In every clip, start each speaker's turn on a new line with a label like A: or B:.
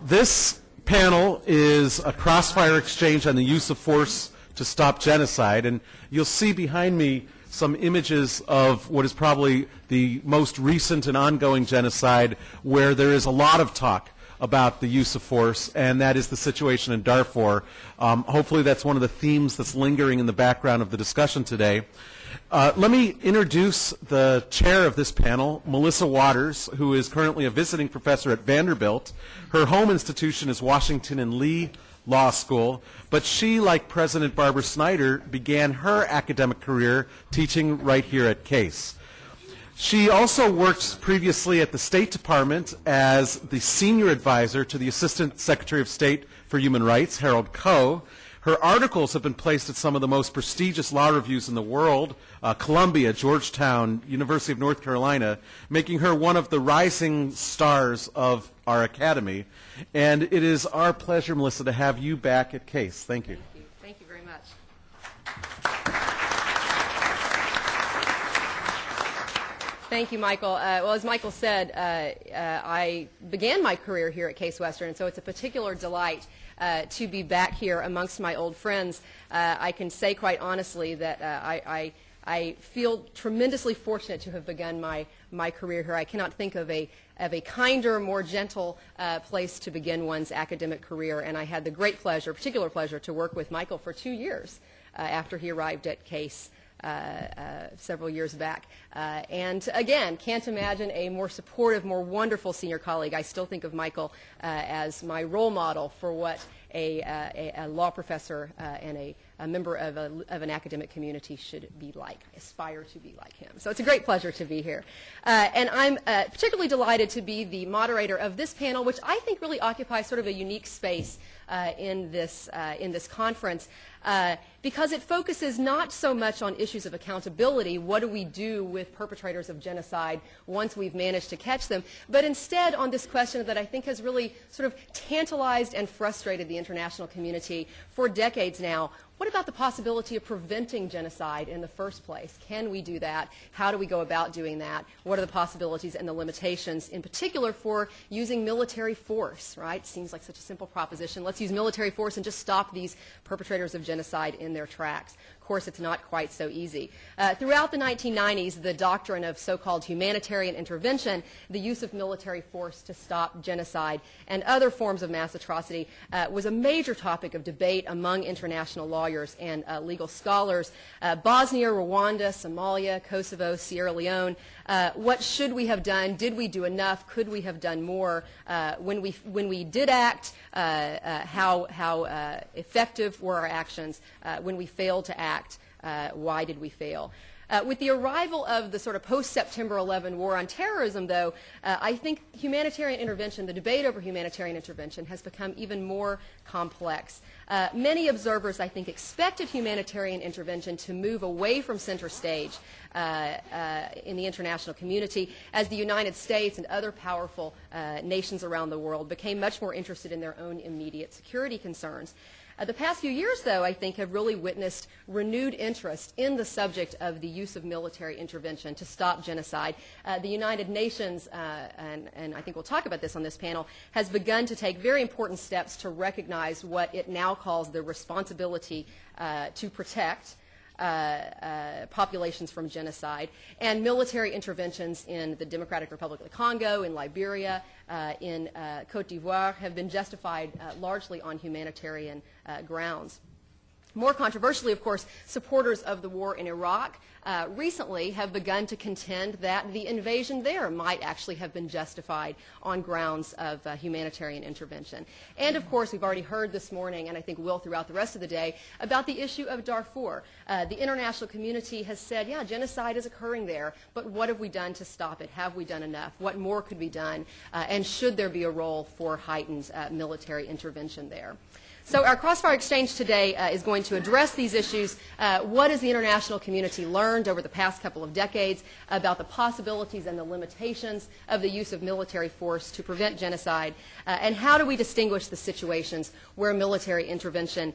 A: This panel is a crossfire exchange on the use of force to stop genocide, and you'll see behind me some images of what is probably the most recent and ongoing genocide where there is a lot of talk about the use of force, and that is the situation in Darfur. Hopefully that's one of the themes that's lingering in the background of the discussion today. Let me introduce the chair of this panel, Melissa Waters, who is currently a visiting professor at Vanderbilt. Her home institution is Washington and Lee Law School, but she, like President Barbara Snyder, began her academic career teaching right here at Case. She also worked previously at the State Department as the senior advisor to the Assistant Secretary of State for Human Rights, Harold Koh. Her articles have been placed at some of the most prestigious law reviews in the world, Columbia, Georgetown, University of North Carolina, making her one of the rising stars of our academy. And it is our pleasure, Melissa, to have you back at Case. Thank you.
B: Thank you. Thank you very much. Thank you, Michael. Well, as Michael said, I began my career here at Case Western, and so it's a particular delight to be back here amongst my old friends. I can say quite honestly that I feel tremendously fortunate to have begun my career here. I cannot think of a kinder, more gentle place to begin one's academic career, and I had the great pleasure, particular pleasure, to work with Michael for 2 years after he arrived at Case several years back. And again, can't imagine a more supportive, more wonderful senior colleague. I still think of Michael as my role model for what a law professor and a member of an academic community should be like, aspire to be like him. So it's a great pleasure to be here. And I'm particularly delighted to be the moderator of this panel, which I think really occupies sort of a unique space in this conference. Because it focuses not so much on issues of accountability, what do we do with perpetrators of genocide once we've managed to catch them, but instead on this question that I think has really sort of tantalized and frustrated the international community for decades now. What about the possibility of preventing genocide in the first place? Can we do that? How do we go about doing that? What are the possibilities and the limitations, in particular for using military force, right? Seems like such a simple proposition. Let's use military force and just stop these perpetrators of genocide in their tracks. Of course, it's not quite so easy. Throughout the 1990s, the doctrine of so-called humanitarian intervention, the use of military force to stop genocide and other forms of mass atrocity, was a major topic of debate among international lawyers and legal scholars. Bosnia, Rwanda, Somalia, Kosovo, Sierra Leone. What should we have done? Did we do enough? Could we have done more? When we did act, how effective were our actions? When we failed to act, why did we fail? With the arrival of the sort of post-September 11 war on terrorism, though, I think humanitarian intervention, the debate over humanitarian intervention, has become even more complex. Many observers, I think, expected humanitarian intervention to move away from center stage in the international community as the United States and other powerful nations around the world became much more interested in their own immediate security concerns. The past few years, though, I think have really witnessed renewed interest in the subject of the use of military intervention to stop genocide. The United Nations, and I think we'll talk about this on this panel, has begun to take very important steps to recognize what it now calls the responsibility to protect populations from genocide, and military interventions in the Democratic Republic of the Congo, in Liberia, in Cote d'Ivoire have been justified largely on humanitarian grounds. More controversially, of course, supporters of the war in Iraq recently have begun to contend that the invasion there might actually have been justified on grounds of humanitarian intervention. And, of course, we've already heard this morning, and I think will throughout the rest of the day, about the issue of Darfur. The international community has said, yeah, genocide is occurring there, but what have we done to stop it? Have we done enough? What more could be done? And should there be a role for heightened military intervention there? So our Crossfire Exchange today is going to address these issues. What has the international community learned over the past couple of decades about the possibilities and the limitations of the use of military force to prevent genocide? And how do we distinguish the situations where military intervention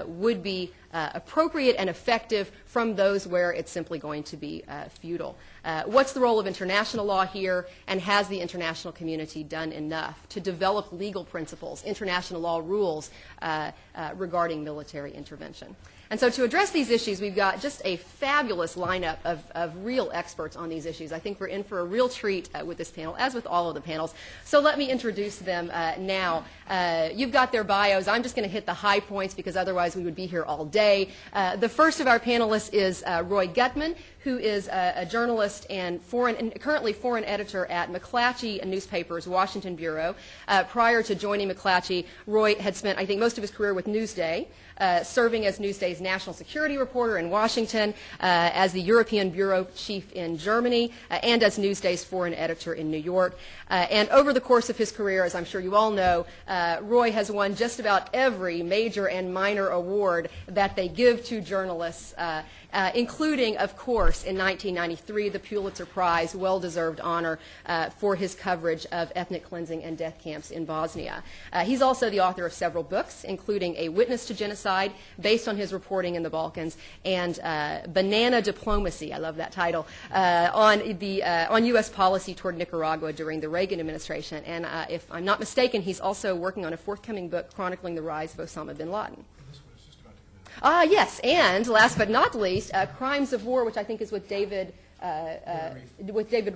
B: would be appropriate and effective from those where it's simply going to be futile. What's the role of international law here, and has the international community done enough to develop legal principles, international law rules regarding military intervention? And so to address these issues, we've got just a fabulous lineup of real experts on these issues. I think we're in for a real treat with this panel, as with all of the panels. So let me introduce them now. You've got their bios. I'm just going to hit the high points because otherwise we would be here all day. The first of our panelists is Roy Gedman, who is a journalist and currently foreign editor at McClatchy Newspaper's Washington Bureau. Prior to joining McClatchy, Roy had spent, I think, most of his career with Newsday, serving as Newsday's national security reporter in Washington, as the European bureau chief in Germany, and as Newsday's foreign editor in New York. And over the course of his career, as I'm sure you all know, Roy has won just about every major and minor award that they give to journalists, including, of course, in 1993, the Pulitzer Prize, well-deserved honor for his coverage of ethnic cleansing and death camps in Bosnia. He's also the author of several books, including A Witness to Genocide, based on his reporting in the Balkans, and Banana Diplomacy, I love that title, on U.S. policy toward Nicaragua during the Reagan administration. And if I'm not mistaken, he's also working on a forthcoming book chronicling the rise of Osama bin Laden. Yes, and last but not least, Crimes of War, which I think is with David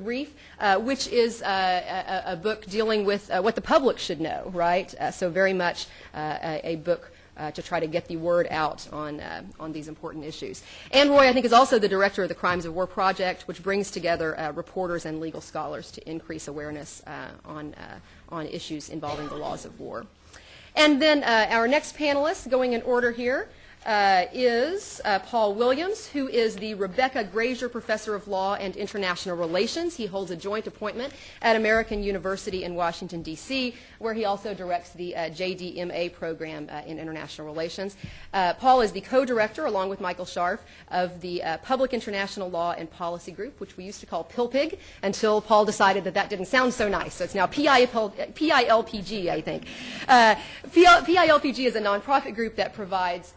B: Reef, which is a book dealing with what the public should know, right? So very much a book to try to get the word out on these important issues. And Roy, I think, is also the director of the Crimes of War Project, which brings together reporters and legal scholars to increase awareness on issues involving the laws of war. And then our next panelist, going in order here, is Paul Williams, who is the Rebecca Grazier Professor of Law and International Relations. He holds a joint appointment at American University in Washington, D.C., where he also directs the JDMA program in International Relations. Paul is the co-director, along with Michael Scharf, of the Public International Law and Policy Group, which we used to call PILPIG, until Paul decided that didn't sound so nice. So it's now PILPG, I think. PILPG is a nonprofit group that provides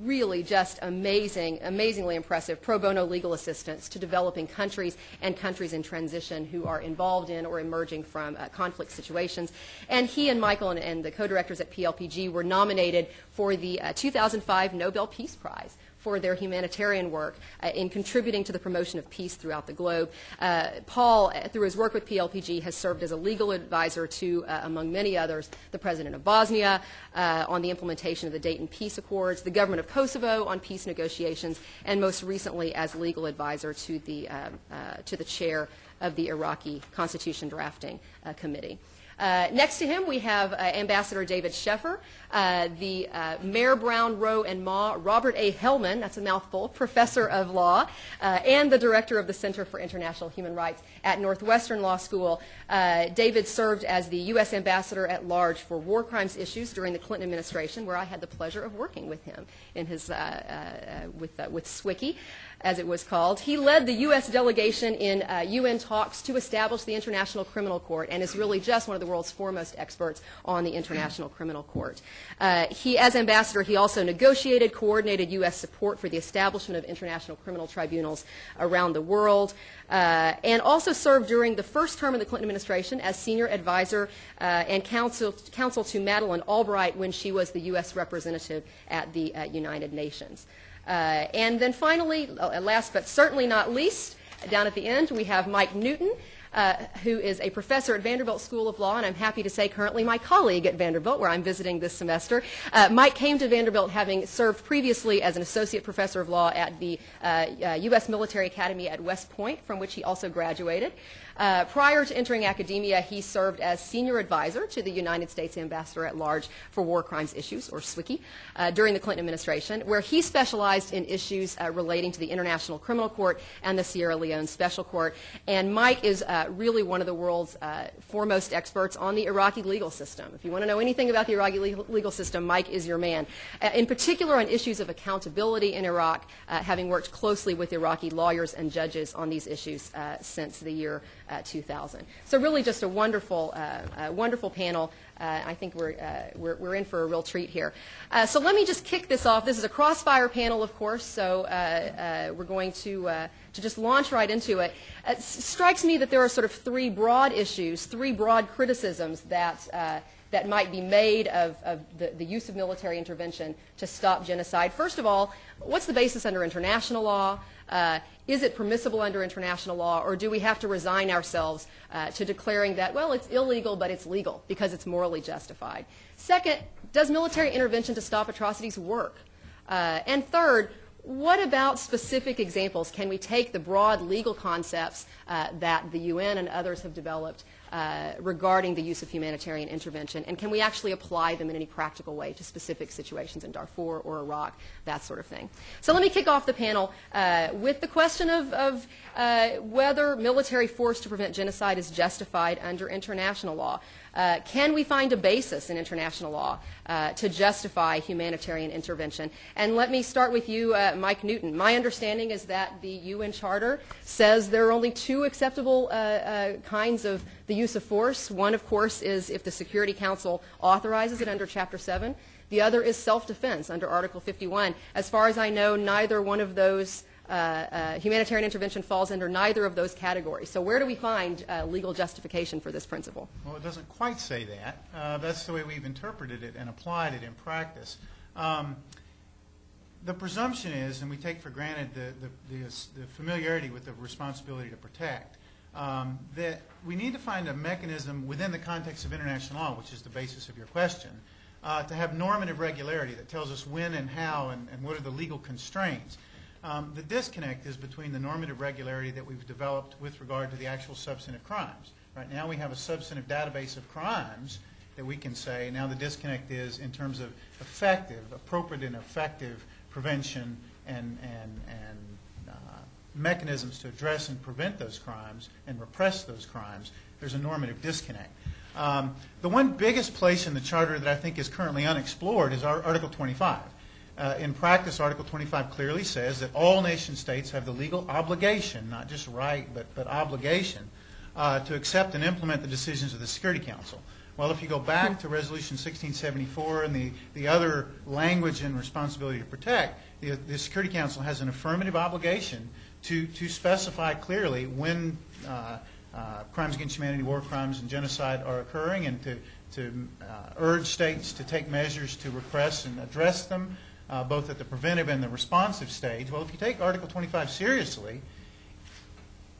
B: really just amazingly impressive pro bono legal assistance to developing countries and countries in transition who are involved in or emerging from conflict situations. And he and Michael and the co-directors at PLPG were nominated for the 2005 Nobel Peace Prize for their humanitarian work in contributing to the promotion of peace throughout the globe. Paul, through his work with PLPG, has served as a legal advisor to, among many others, the President of Bosnia on the implementation of the Dayton Peace Accords, the government of Kosovo on peace negotiations, and most recently as legal advisor to the chair of the Iraqi Constitution Drafting Committee. Next to him, we have Ambassador David Sheffer, the Mayor Brown, Rowe, and Ma, Robert A. Hellman, that's a mouthful, Professor of Law, and the Director of the Center for International Human Rights at Northwestern Law School. David served as the U.S. Ambassador at Large for War Crimes Issues during the Clinton administration, where I had the pleasure of working with him in his, with SWCI, as it was called. He led the U.S. delegation in UN talks to establish the International Criminal Court and is really just one of the world's foremost experts on the International Criminal Court. As ambassador, he also negotiated, coordinated U.S. support for the establishment of international criminal tribunals around the world, and also served during the first term of the Clinton administration as senior advisor and counsel to Madeleine Albright when she was the U.S. representative at the United Nations. And then finally, last but certainly not least, down at the end, we have Mike Newton, who is a professor at Vanderbilt School of Law, and I'm happy to say currently my colleague at Vanderbilt, where I'm visiting this semester. Mike came to Vanderbilt having served previously as an associate professor of law at the U.S. Military Academy at West Point, from which he also graduated. Prior to entering academia, he served as senior advisor to the United States Ambassador at Large for War Crimes Issues, or SWCI, during the Clinton administration, where he specialized in issues relating to the International Criminal Court and the Sierra Leone Special Court. And Mike is really one of the world's foremost experts on the Iraqi legal system. If you want to know anything about the Iraqi legal system, Mike is your man. In particular on issues of accountability in Iraq, having worked closely with Iraqi lawyers and judges on these issues since the year 2000. So really just a wonderful, wonderful panel. I think we're in for a real treat here. So let me just kick this off. This is a crossfire panel, of course, so we're going to just launch right into it. It strikes me that there are sort of three broad issues, three broad criticisms that might be made of the use of military intervention to stop genocide. First of all, what's the basis under international law? Is it permissible under international law, or do we have to resign ourselves to declaring that, well, it's illegal, but it's legal because it's morally justified? Second, does military intervention to stop atrocities work? And third, what about specific examples? Can we take the broad legal concepts that the UN and others have developed regarding the use of humanitarian intervention, and can we actually apply them in any practical way to specific situations in Darfur or Iraq, that sort of thing? So let me kick off the panel with the question of whether military force to prevent genocide is justified under international law. Can we find a basis in international law to justify humanitarian intervention? And let me start with you, Mike Newton. My understanding is that the UN Charter says there are only two acceptable kinds of the use of force. One, of course, is if the Security Council authorizes it under Chapter 7. The other is self-defense under Article 51. As far as I know, neither one of those humanitarian intervention falls under neither of those categories. So where do we find legal justification for this principle?
C: Well, it doesn't quite say that. That's the way we've interpreted it and applied it in practice. The presumption is, and we take for granted the familiarity with the responsibility to protect, that we need to find a mechanism within the context of international law, which is the basis of your question, to have normative regularity that tells us when and how and what are the legal constraints. The disconnect is between the normative regularity that we've developed with regard to the actual substantive crimes. Right now we have a substantive database of crimes that we can say. Now the disconnect is in terms of appropriate and effective prevention and mechanisms to address and prevent those crimes and repress those crimes. There's a normative disconnect. The one biggest place in the Charter that I think is currently unexplored is Article 25. In practice, Article 25 clearly says that all nation states have the legal obligation, not just right, but obligation, to accept and implement the decisions of the Security Council. Well, if you go back to Resolution 1674 and the other language and responsibility to protect, the Security Council has an affirmative obligation to specify clearly when crimes against humanity, war crimes, and genocide are occurring, and to urge states to take measures to repress and address them, both at the preventive and the responsive stage. Well, if you take Article 25 seriously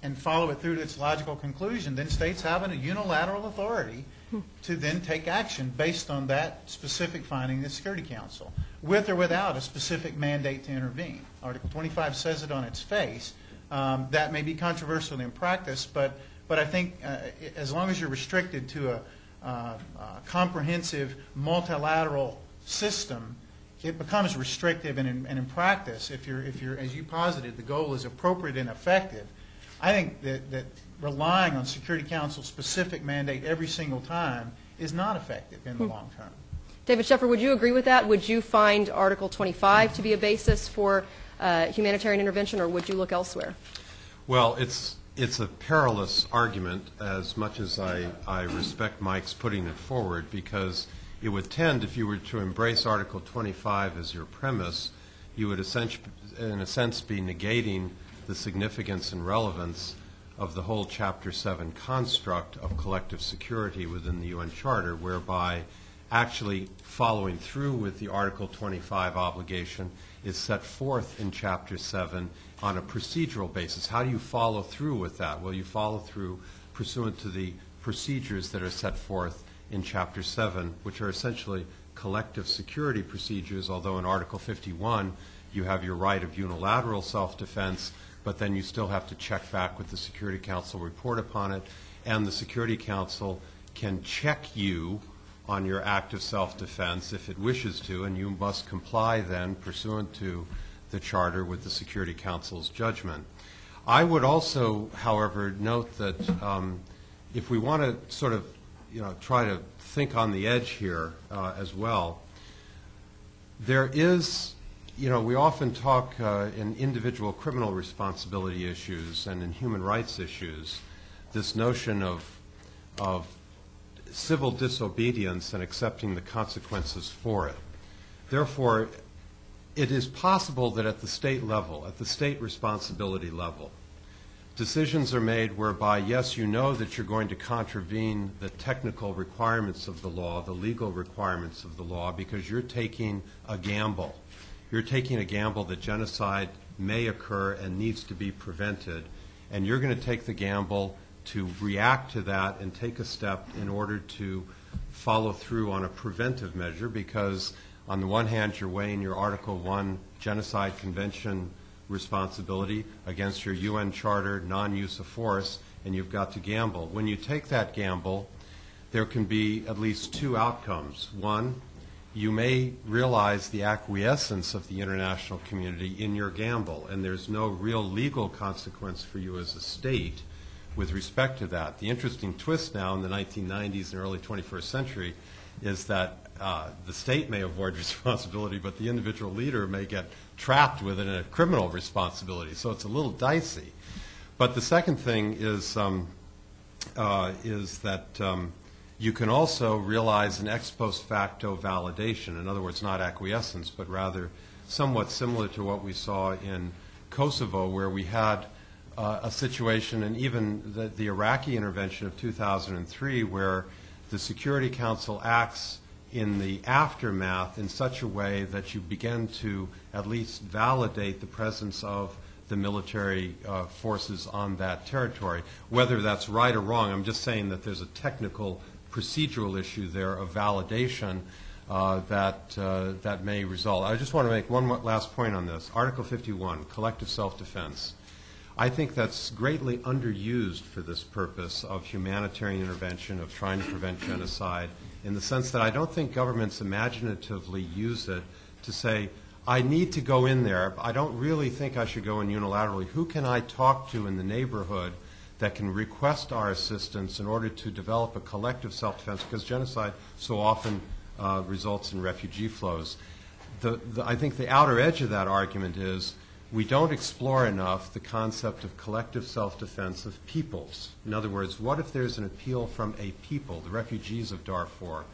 C: and follow it through to its logical conclusion, then states have a unilateral authority to then take action based on that specific finding of the Security Council, with or without a specific mandate to intervene. Article 25 says it on its face. That may be controversial in practice, but I think as long as you're restricted to a comprehensive multilateral system, it becomes restrictive, and in practice, if you're, as you posited, the goal is appropriate and effective, I think that relying on Security Council specific mandate every single time is not effective in the long term.
B: David Sheffer, would you agree with that? Would you find Article 25 to be a basis for humanitarian intervention, or would you look elsewhere?
D: Well, it's a perilous argument, as much as I respect Mike's putting it forward, because it would tend, if you were to embrace Article 25 as your premise, you would in a sense be negating the significance and relevance of the whole Chapter 7 construct of collective security within the UN Charter, whereby actually following through with the Article 25 obligation is set forth in Chapter 7 on a procedural basis. How do you follow through with that? Well, you follow through pursuant to the procedures that are set forth in Chapter 7, which are essentially collective security procedures, although in Article 51 you have your right of unilateral self-defense, but then you still have to check back with the Security Council, report upon it, and the Security Council can check you on your act of self-defense if it wishes to, and you must comply then pursuant to the Charter with the Security Council's judgment. I would also, however, note that if we want to sort of try to think on the edge here as well, there is, we often talk in individual criminal responsibility issues and in human rights issues this notion of civil disobedience and accepting the consequences for it. Therefore, it is possible that at the state level, at the state responsibility level, decisions are made whereby, yes, you know that you're going to contravene the technical requirements of the law, the legal requirements of the law, because you're taking a gamble. You're taking a gamble that genocide may occur and needs to be prevented, and you're going to take the gamble to react to that and take a step in order to follow through on a preventive measure, because on the one hand, you're weighing your Article 1 Genocide Convention responsibility against your UN Charter non-use of force, and you've got to gamble. When you take that gamble, there can be at least two outcomes. One, you may realize the acquiescence of the international community in your gamble, and there's no real legal consequence for you as a state with respect to that. The interesting twist now in the 1990s and early 21st century is that the state may avoid responsibility, but the individual leader may get trapped with it in a criminal responsibility. So it's a little dicey. But the second thing is that you can also realize an ex post facto validation. In other words, not acquiescence, but rather somewhat similar to what we saw in Kosovo, where we had a situation, and even the Iraqi intervention of 2003, where the Security Council acts in the aftermath in such a way that you begin to at least validate the presence of the military forces on that territory. Whether that's right or wrong, I'm just saying that there's a technical procedural issue there of validation that may result. I just want to make one last point on this. Article 51, collective self-defense. I think that's greatly underused for this purpose of humanitarian intervention, of trying to prevent genocide, in the sense that I don't think governments imaginatively use it to say, I need to go in there. I don't really think I should go in unilaterally. Who can I talk to in the neighborhood that can request our assistance in order to develop a collective self-defense? Because genocide so often results in refugee flows. I think the outer edge of that argument is we don't explore enough the concept of collective self-defense of peoples. In other words, what if there's an appeal from a people, the refugees of Darfur,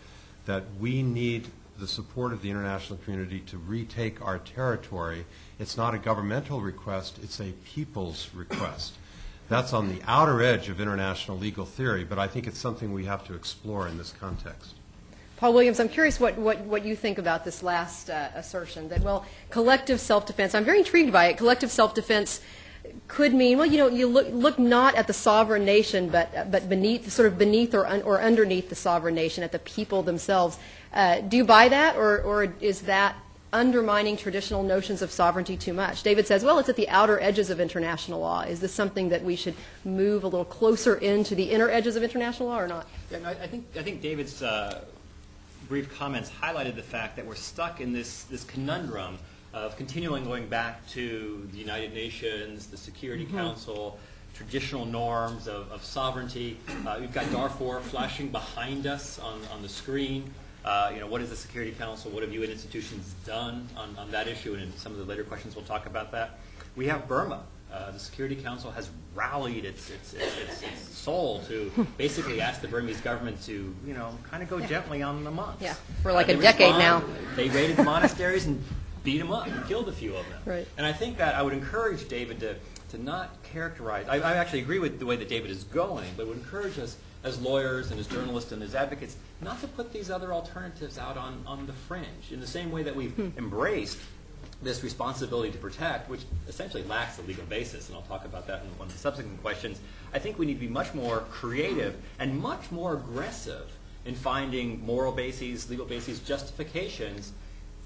D: that we need the support of the international community to retake our territory? It's not a governmental request, it's a people's request. That's on the outer edge of international legal theory, but I think it's something we have to explore in this context.
B: Paul Williams, I'm curious what you think about this last assertion that, well, collective self-defense, I'm very intrigued by it. Collective self-defense could mean, well, you look not at the sovereign nation, but beneath or underneath the sovereign nation, at the people themselves. Do you buy that, or is that undermining traditional notions of sovereignty too much? David says, well, it's at the outer edges of international law. Is this something that we should move a little closer into the inner edges of international law or not?
E: Yeah, no, I think David's brief comments highlighted the fact that we're stuck in this conundrum of continually going back to the United Nations, the Security Council, traditional norms of sovereignty. We've got Darfur flashing behind us on the screen. What is the Security Council? What have UN institutions done on that issue? And in some of the later questions we'll talk about that. We have Burma. The Security Council has rallied its soul to basically ask the Burmese government to, kind of go gently on the monks.
B: Yeah, for like a decade now.
E: They raided the monasteries and beat them up and killed a few of them.
B: Right.
E: And I think that I would encourage David to not characterize, I actually agree with the way that David is going, but would encourage us as lawyers and as journalists and as advocates not to put these other alternatives out on the fringe in the same way that we've embraced this responsibility to protect, which essentially lacks a legal basis, and I'll talk about that in one of the subsequent questions. I think we need to be much more creative and much more aggressive in finding moral bases, legal bases, justifications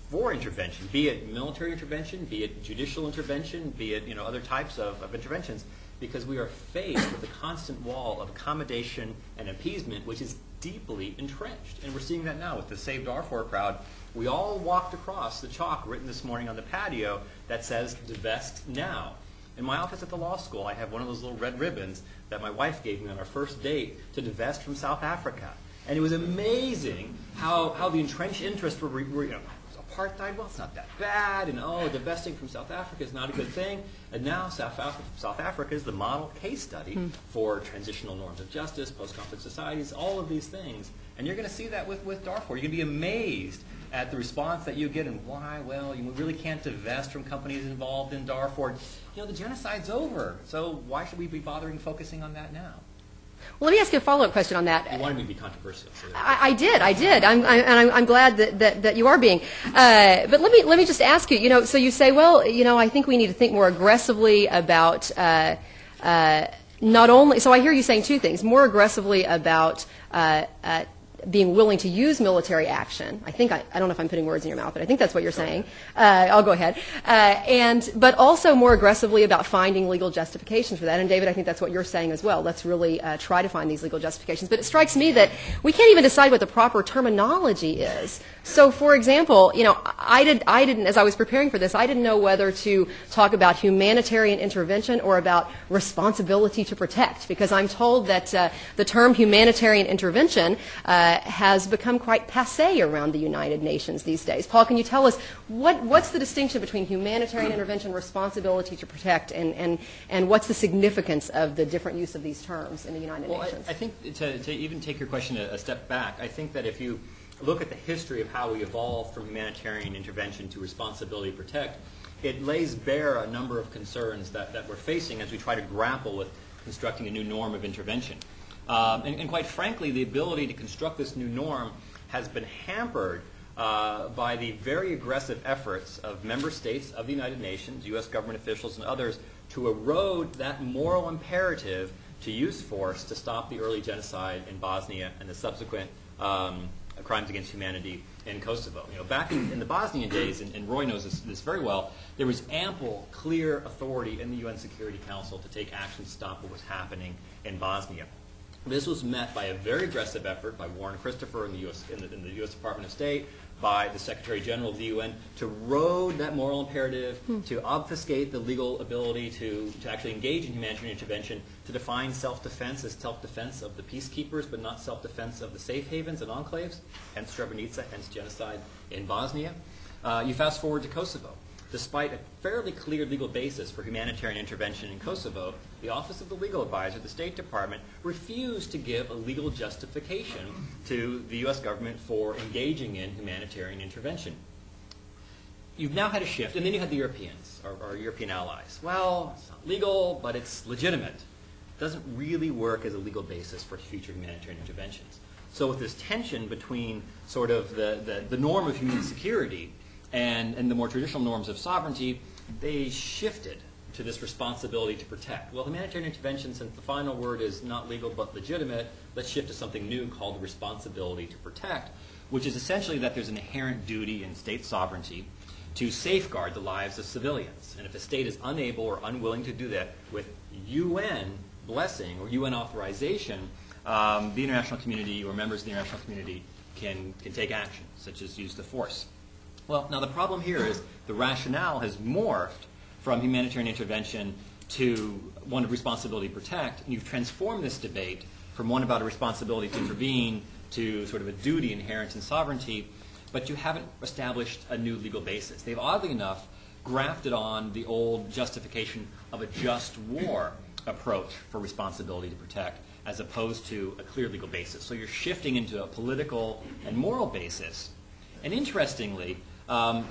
E: for intervention, be it military intervention, be it judicial intervention, be it other types of interventions, because we are faced with a constant wall of accommodation and appeasement, which is deeply entrenched. And we're seeing that now with the Save Darfur crowd. We all walked across the chalk written this morning on the patio that says, divest now. In my office at the law school, I have one of those little red ribbons that my wife gave me on our first date to divest from South Africa. And it was amazing how the entrenched interests were apartheid, well, it's not that bad, and oh, divesting from South Africa is not a good thing. And now South Africa is the model case study for transitional norms of justice, post-conflict societies, all of these things. And you're going to see that with Darfur. You're going to be amazed at the response that you get and why, well, you really can't divest from companies involved in Darfur. You know, the genocide's over, so why should we be bothering focusing on that now?
B: Well, let me ask you a follow-up question on that.
E: You wanted me to be controversial. So
B: I did. I'm glad that you are being. But let me just ask you. You know, so you say, well, you know, I think we need to think more aggressively about not only. So I hear you saying two things: more aggressively about being willing to use military action. I don't know if I'm putting words in your mouth, but I think that's what you're saying. I'll go ahead. But also more aggressively about finding legal justifications for that. And David, I think that's what you're saying as well. Let's really try to find these legal justifications. But it strikes me that we can't even decide what the proper terminology is. So, for example, you know, I didn't, as I was preparing for this, I didn't know whether to talk about humanitarian intervention or about responsibility to protect, because I'm told that the term humanitarian intervention has become quite passé around the United Nations these days. Paul, can you tell us what's the distinction between humanitarian intervention, responsibility to protect, and what's the significance of the different use of these terms in the United Nations?
E: I think to even take your question a step back, I think that if you look at the history of how we evolved from humanitarian intervention to responsibility to protect, it lays bare a number of concerns that we're facing as we try to grapple with constructing a new norm of intervention. And quite frankly, the ability to construct this new norm has been hampered by the very aggressive efforts of member states of the United Nations, U.S. government officials and others, to erode that moral imperative to use force to stop the early genocide in Bosnia and the subsequent crimes against humanity in Kosovo. You know, back in the Bosnian days, and Roy knows this very well, there was ample, clear authority in the UN Security Council to take action to stop what was happening in Bosnia. This was met by a very aggressive effort by Warren Christopher in the U.S. Department of State, by the Secretary General of the UN, to erode that moral imperative, to obfuscate the legal ability to actually engage in humanitarian intervention, to define self-defense as self-defense of the peacekeepers, but not self-defense of the safe havens and enclaves, hence Srebrenica, hence genocide in Bosnia. You fast forward to Kosovo. Despite a fairly clear legal basis for humanitarian intervention in Kosovo, the Office of the Legal Advisor, the State Department, refused to give a legal justification to the U.S. government for engaging in humanitarian intervention. You've now had a shift, and then you had the Europeans, our European allies. Well, it's not legal, but it's legitimate. It doesn't really work as a legal basis for future humanitarian interventions. So with this tension between sort of the norm of human security and the more traditional norms of sovereignty, they shifted to this responsibility to protect. Well, humanitarian intervention, since the final word is not legal but legitimate, let's shift to something new called the responsibility to protect, which is essentially that there's an inherent duty in state sovereignty to safeguard the lives of civilians. And if a state is unable or unwilling to do that with UN blessing or UN authorization, the international community or members of the international community can take action, such as use the force. Well, now the problem here is the rationale has morphed from humanitarian intervention to one of responsibility to protect, and you've transformed this debate from one about a responsibility to intervene to sort of a duty inherent in sovereignty, but you haven't established a new legal basis. They've oddly enough grafted on the old justification of a just war approach for responsibility to protect as opposed to a clear legal basis. So you're shifting into a political and moral basis. And interestingly,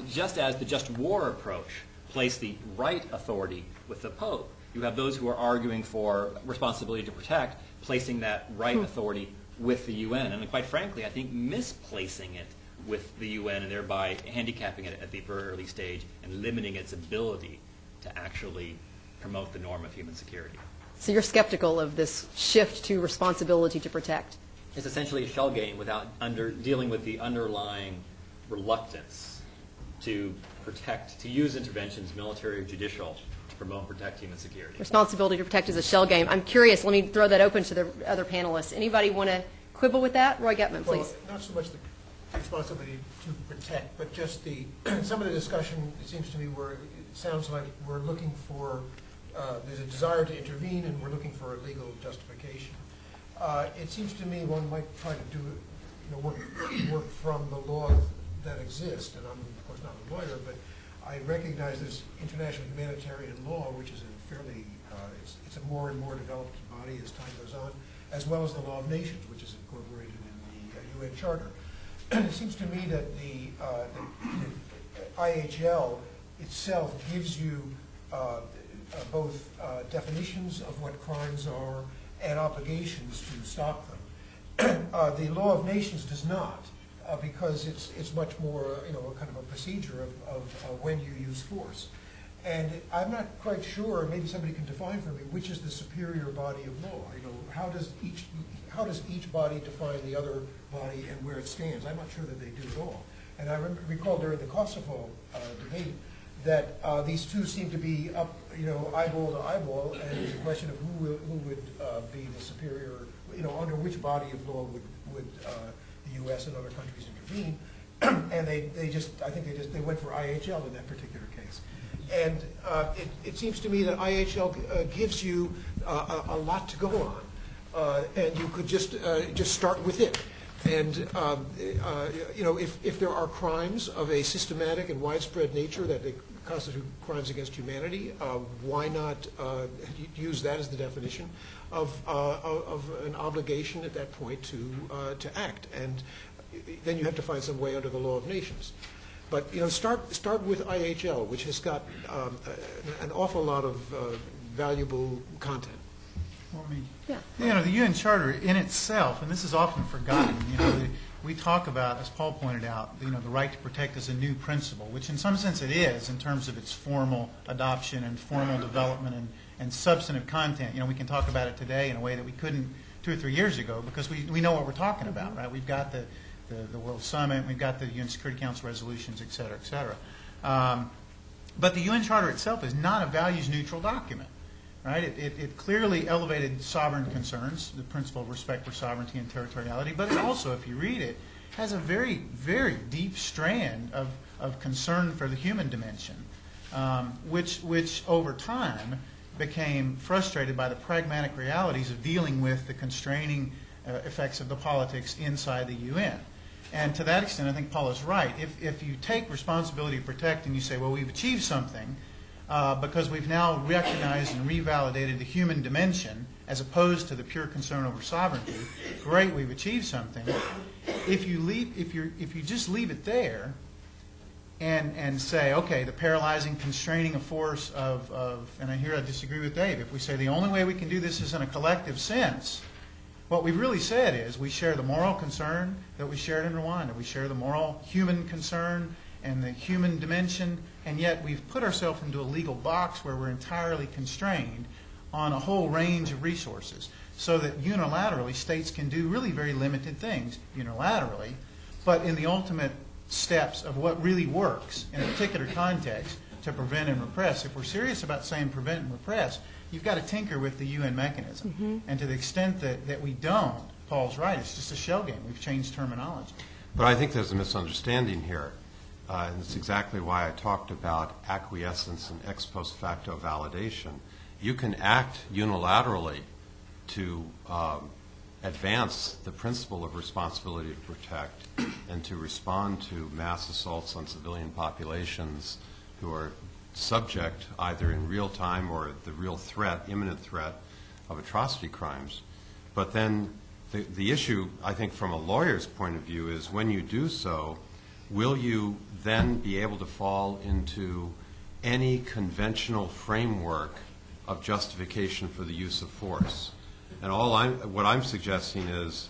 E: just as the just war approach placed the right authority with the Pope, you have those who are arguing for responsibility to protect, placing that right authority with the UN. And quite frankly, I think misplacing it with the UN and thereby handicapping it at the very early stage and limiting its ability to actually promote the norm of human security.
B: So you're skeptical of this shift to responsibility to protect?
E: It's essentially a shell game without dealing with the underlying reluctance to protect, to use interventions, military or judicial, to promote and protect human security.
B: Responsibility to protect is a shell game. I'm curious, let me throw that open to the other panelists. Anybody want to quibble with that? Roy Gedman, please.
F: Well, not so much the responsibility to protect, but just the some of the discussion, it seems to me, where it sounds like we're looking for, there's a desire to intervene and we're looking for a legal justification. It seems to me one might try to do, work from the law that exist, and I'm of course not a lawyer, but I recognize there's international humanitarian law, which is a fairly, it's a more and more developed body as time goes on, as well as the law of nations, which is incorporated in the UN Charter. It seems to me that the IHL itself gives you both definitions of what crimes are and obligations to stop them. The law of nations does not, because it's much more, a kind of a procedure of when you use force. And I'm not quite sure, maybe somebody can define for me, which is the superior body of law. How does each body define the other body and where it stands? I'm not sure that they do at all. And I recall during the Kosovo debate that these two seem to be up, eyeball to eyeball, and it's a question of who would be the superior, under which body of law would the U.S. and other countries intervene. And I think they went for IHL in that particular case. And it seems to me that IHL gives you a lot to go on, and you could just start with it. And if there are crimes of a systematic and widespread nature that they constitute crimes against humanity, why not use that as the definition of an obligation at that point to act? And then you have to find some way under the law of nations. But start with IHL, which has got an awful lot of valuable content.
C: Well, I mean,
B: yeah.
C: The UN Charter in itself, and this is often forgotten. We talk about, as Paul pointed out, the right to protect as a new principle, which in some sense it is in terms of its formal adoption and formal development and substantive content. We can talk about it today in a way that we couldn't 2 or 3 years ago because we know what we're talking about, right? We've got the World Summit, we've got the UN Security Council resolutions, et cetera, et cetera. But the UN Charter itself is not a values-neutral document, right? It clearly elevated sovereign concerns, the principle of respect for sovereignty and territoriality, but it also, if you read it, has a very, very deep strand of concern for the human dimension, which over time became frustrated by the pragmatic realities of dealing with the constraining effects of the politics inside the UN. And to that extent, I think Paul is right. If you take responsibility to protect and you say, well, we've achieved something because we've now recognized and revalidated the human dimension as opposed to the pure concern over sovereignty, great, we've achieved something. If you just leave it there and say, okay, the paralyzing, constraining of force of and here I disagree with Dave, if we say the only way we can do this is in a collective sense, what we've really said is we share the moral concern that we shared in Rwanda. We share the moral human concern and the human dimension, and yet we've put ourselves into a legal box where we're entirely constrained on a whole range of resources so that unilaterally states can do really very limited things unilaterally, but in the ultimate steps of what really works in a particular context to prevent and repress. If we're serious about saying prevent and repress, you've got to tinker with the UN mechanism. Mm-hmm. And to the extent that we don't, Paul's right, it's just a shell game. We've changed terminology.
D: But I think there's a misunderstanding here. And it's exactly why I talked about acquiescence and ex post facto validation. You can act unilaterally to advance the principle of responsibility to protect and to respond to mass assaults on civilian populations who are subject either in real time or the real threat, imminent threat of atrocity crimes. But then the issue, I think, from a lawyer's point of view is when you do so, will you then be able to fall into any conventional framework of justification for the use of force? And what I'm suggesting is,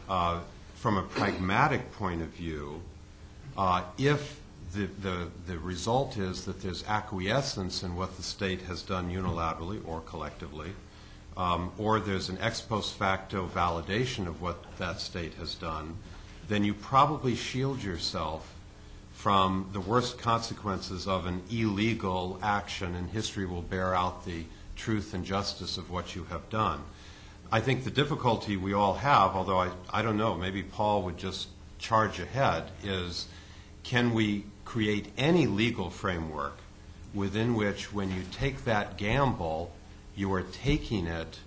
D: from a pragmatic point of view, if the result is that there's acquiescence in what the state has done unilaterally or collectively, or there's an ex post facto validation of what that state has done, then you probably shield yourself from the worst consequences of an illegal action, and history will bear out the truth and justice of what you have done. I think the difficulty we all have, although I don't know, maybe Paul would just charge ahead, is can we create any legal framework within which when you take that gamble, you are taking it,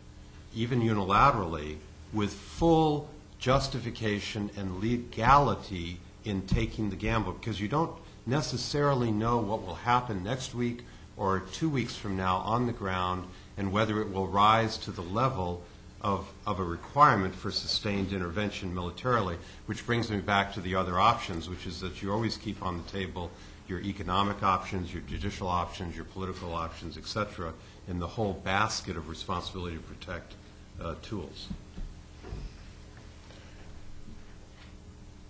D: even unilaterally, with full justification and legality in taking the gamble, because you don't necessarily know what will happen next week or 2 weeks from now on the ground, and whether it will rise to the level of a requirement for sustained intervention militarily, which brings me back to the other options, which is that you always keep on the table your economic options, your judicial options, your political options, et cetera, in the whole basket of responsibility to protect tools.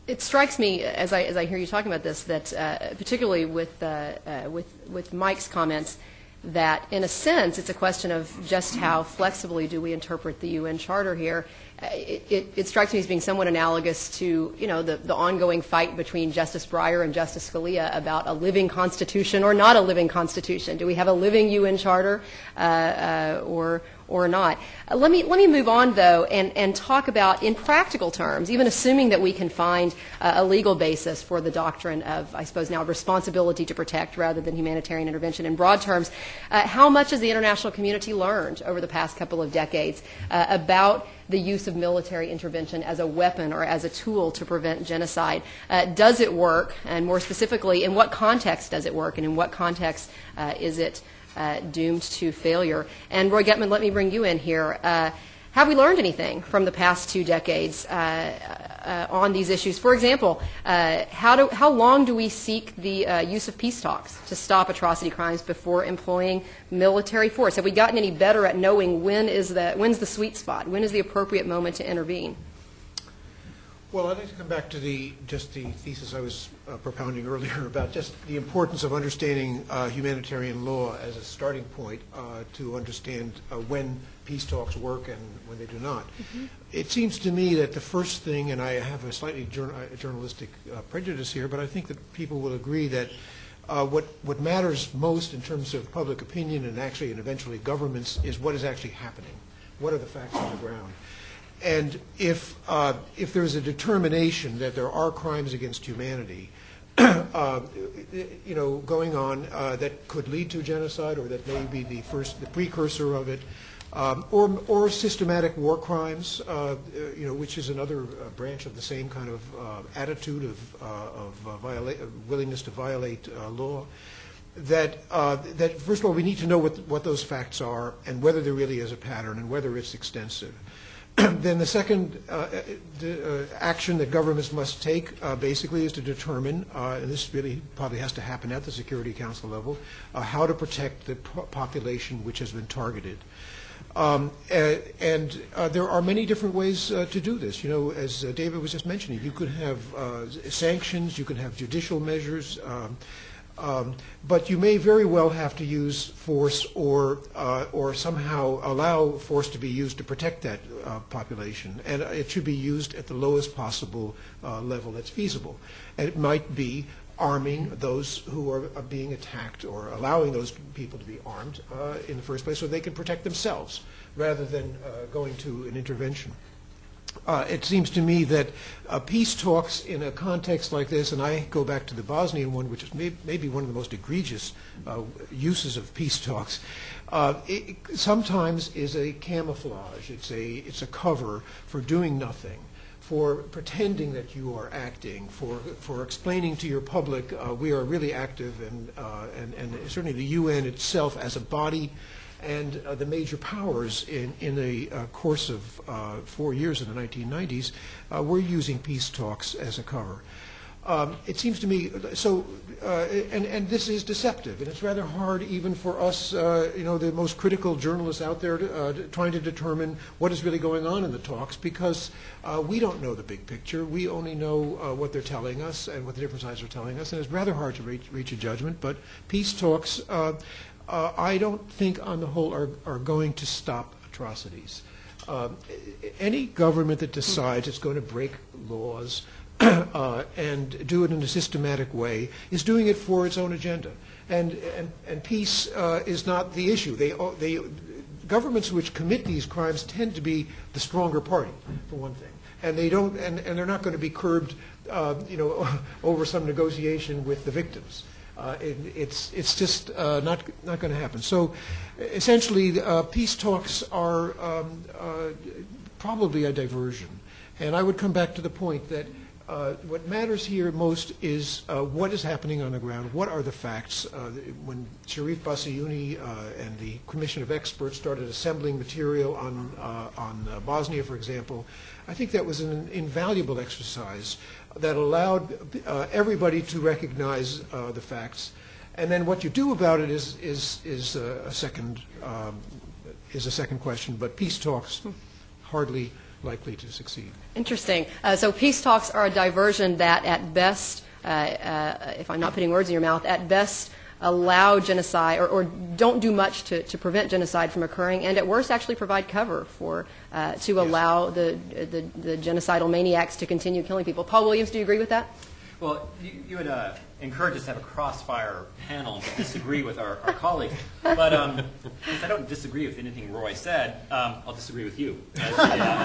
B: It strikes me as I hear you talking about this that particularly with Mike's comments, that in a sense it's a question of just how flexibly do we interpret the UN Charter here. It strikes me as being somewhat analogous to, you know, the ongoing fight between Justice Breyer and Justice Scalia about a living constitution or not a living constitution. Do we have a living UN Charter or not? Let me move on, though, and talk about, in practical terms, even assuming that we can find a legal basis for the doctrine of, I suppose now, responsibility to protect rather than humanitarian intervention in broad terms, how much has the international community learned over the past couple of decades about the use of military intervention as a weapon or as a tool to prevent genocide? Does it work? And more specifically, in what context does it work? And in what context is it doomed to failure? And Roy Gedman, let me bring you in here. Have we learned anything from the past 2 decades on these issues? For example, how long do we seek the use of peace talks to stop atrocity crimes before employing military force? Have we gotten any better at knowing when's the sweet spot? When is the appropriate moment to intervene?
F: Well, I'd like to come back to just the thesis I was propounding earlier about just the importance of understanding humanitarian law as a starting point to understand when peace talks work and when they do not. Mm-hmm. It seems to me that the first thing, and I have a slightly journalistic prejudice here, but I think that people will agree that what matters most in terms of public opinion and eventually governments is what is actually happening. What are the facts on the ground? And if there's a determination that there are crimes against humanity, going on that could lead to genocide, or that may be the precursor of it, or systematic war crimes, which is another branch of the same kind of attitude of willingness to violate law. That first of all, we need to know what those facts are and whether there really is a pattern and whether it's extensive. Then the second action that governments must take basically is to determine, and this really probably has to happen at the Security Council level, how to protect the population which has been targeted. There are many different ways to do this. You know, as David was just mentioning, you could have sanctions, you could have judicial measures, but you may very well have to use force or somehow allow force to be used to protect that population. And it should be used at the lowest possible level that's feasible. And it might be arming those who are being attacked, or allowing those people to be armed in the first place so they can protect themselves rather than going to an intervention. It seems to me that peace talks in a context like this, and I go back to the Bosnian one, which is maybe one of the most egregious uses of peace talks, it sometimes is a camouflage. It's a cover for doing nothing, for pretending that you are acting, for explaining to your public we are really active, and certainly the UN itself as a body, and the major powers in the course of 4 years in the 1990s were using peace talks as a cover. It seems to me so, and this is deceptive, and it's rather hard even for us, the most critical journalists out there, trying to determine what is really going on in the talks, because we don't know the big picture. We only know what they're telling us and what the different sides are telling us, and it's rather hard to reach a judgment. But peace talks, I don't think on the whole are going to stop atrocities. Any government that decides it's going to break laws and do it in a systematic way is doing it for its own agenda. And peace is not the issue. Governments which commit these crimes tend to be the stronger party, for one thing. And they don't, and they're not going to be curbed, over some negotiation with the victims. It's just not going to happen. So, essentially, peace talks are probably a diversion. And I would come back to the point that what matters here most is what is happening on the ground. What are the facts? When Sharif Bassiouni and the Commission of Experts started assembling material on Bosnia, for example, I think that was an invaluable exercise that allowed everybody to recognize the facts. And then what you do about it is a second question. But peace talks hardly likely to succeed.
B: Interesting. So peace talks are a diversion that at best, if I'm not putting words in your mouth, at best allow genocide or don't do much to prevent genocide from occurring, and at worst actually provide cover for to allow the genocidal maniacs to continue killing people. Paul Williams, do you agree with that?
E: Well, you would encourage us to have a crossfire panel and disagree with our colleagues. But since I don't disagree with anything Roy said, I'll disagree with you.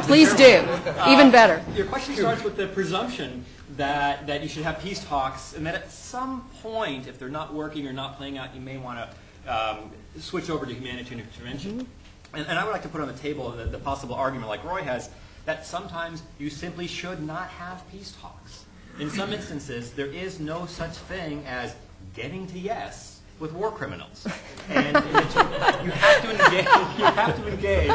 B: Please do. Even better.
E: Your question starts with the presumption that you should have peace talks, and that at some point, if they're not working or not playing out, you may want to switch over to humanitarian intervention. And I would like to put on the table the possible argument, like Roy has, that sometimes you simply should not have peace talks. In some instances, there is no such thing as getting to yes with war criminals. And you have to engage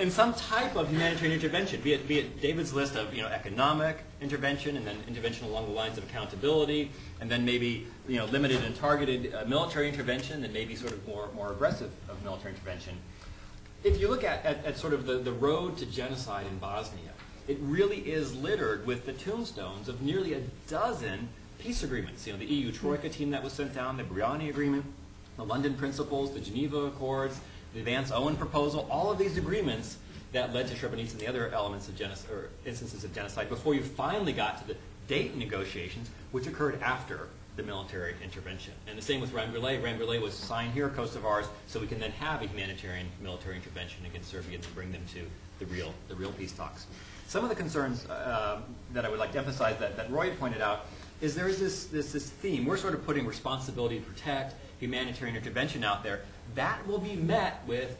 E: in some type of humanitarian intervention, be it David's list of economic intervention, and then intervention along the lines of accountability, and then maybe limited and targeted military intervention, and maybe sort of more aggressive of military intervention. If you look at sort of the road to genocide in Bosnia, it really is littered with the tombstones of nearly a dozen peace agreements. The EU Troika team that was sent down, the Briani Agreement, the London Principles, the Geneva Accords, the Vance-Owen Proposal, all of these agreements that led to Srebrenica and the other elements of instances of genocide before you finally got to the Dayton negotiations, which occurred after the military intervention. And the same with Rambouillet. Rambouillet was signed here, Kosovars, so we can then have a humanitarian military intervention against Serbia and bring them to the real peace talks. Some of the concerns that I would like to emphasize that Roy had pointed out is there is this theme. We're sort of putting responsibility to protect, humanitarian intervention out there. That will be met with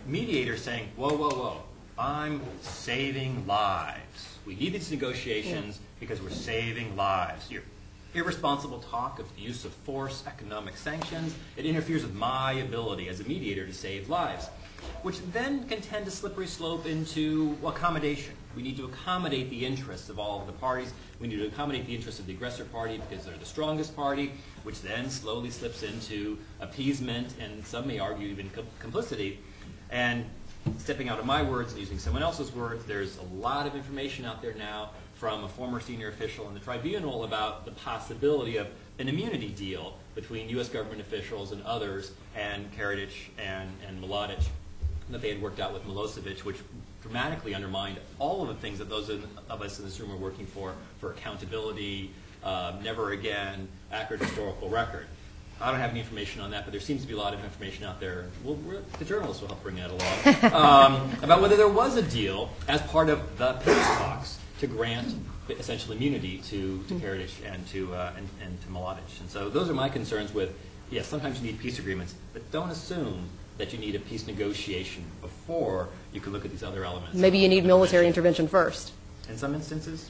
E: mediators saying, whoa, whoa, whoa, I'm saving lives. We need these negotiations because we're saving lives. Irresponsible talk of the use of force, economic sanctions, it interferes with my ability as a mediator to save lives, which then can tend to slippery slope into accommodation. We need to accommodate the interests of all of the parties. We need to accommodate the interests of the aggressor party because they're the strongest party, which then slowly slips into appeasement and some may argue even complicity. And stepping out of my words and using someone else's words, there's a lot of information out there now from a former senior official in the tribunal about the possibility of an immunity deal between U.S. government officials and others and Karadzic and Mladic that they had worked out with Milosevic, which dramatically undermined all of the things that those of us in this room are working for accountability, never again, accurate historical record. I don't have any information on that, but there seems to be a lot of information out there. The journalists will help bring that along, about whether there was a deal as part of the peace talks to grant essentially immunity to Karadzic and to Mladic. And so those are my concerns with, yes, sometimes you need peace agreements, but don't assume that you need a peace negotiation before you can look at these other elements.
B: Maybe you need military intervention first.
E: In some instances.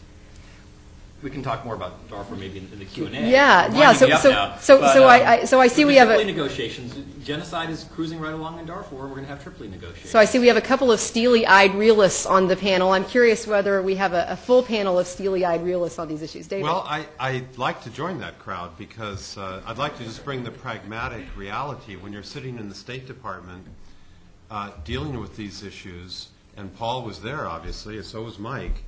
E: We can talk more about Darfur maybe in the Q&A.
B: Yeah. So I see we have
E: Tripoli negotiations. Genocide is cruising right along in Darfur. We're going to have Tripoli negotiations.
B: So I see we have a couple of steely-eyed realists on the panel. I'm curious whether we have a full panel of steely-eyed realists on these issues. David?
D: Well, I'd like to join that crowd because I'd like to just bring the pragmatic reality. When you're sitting in the State Department dealing with these issues, and Paul was there, obviously, and so was Mike,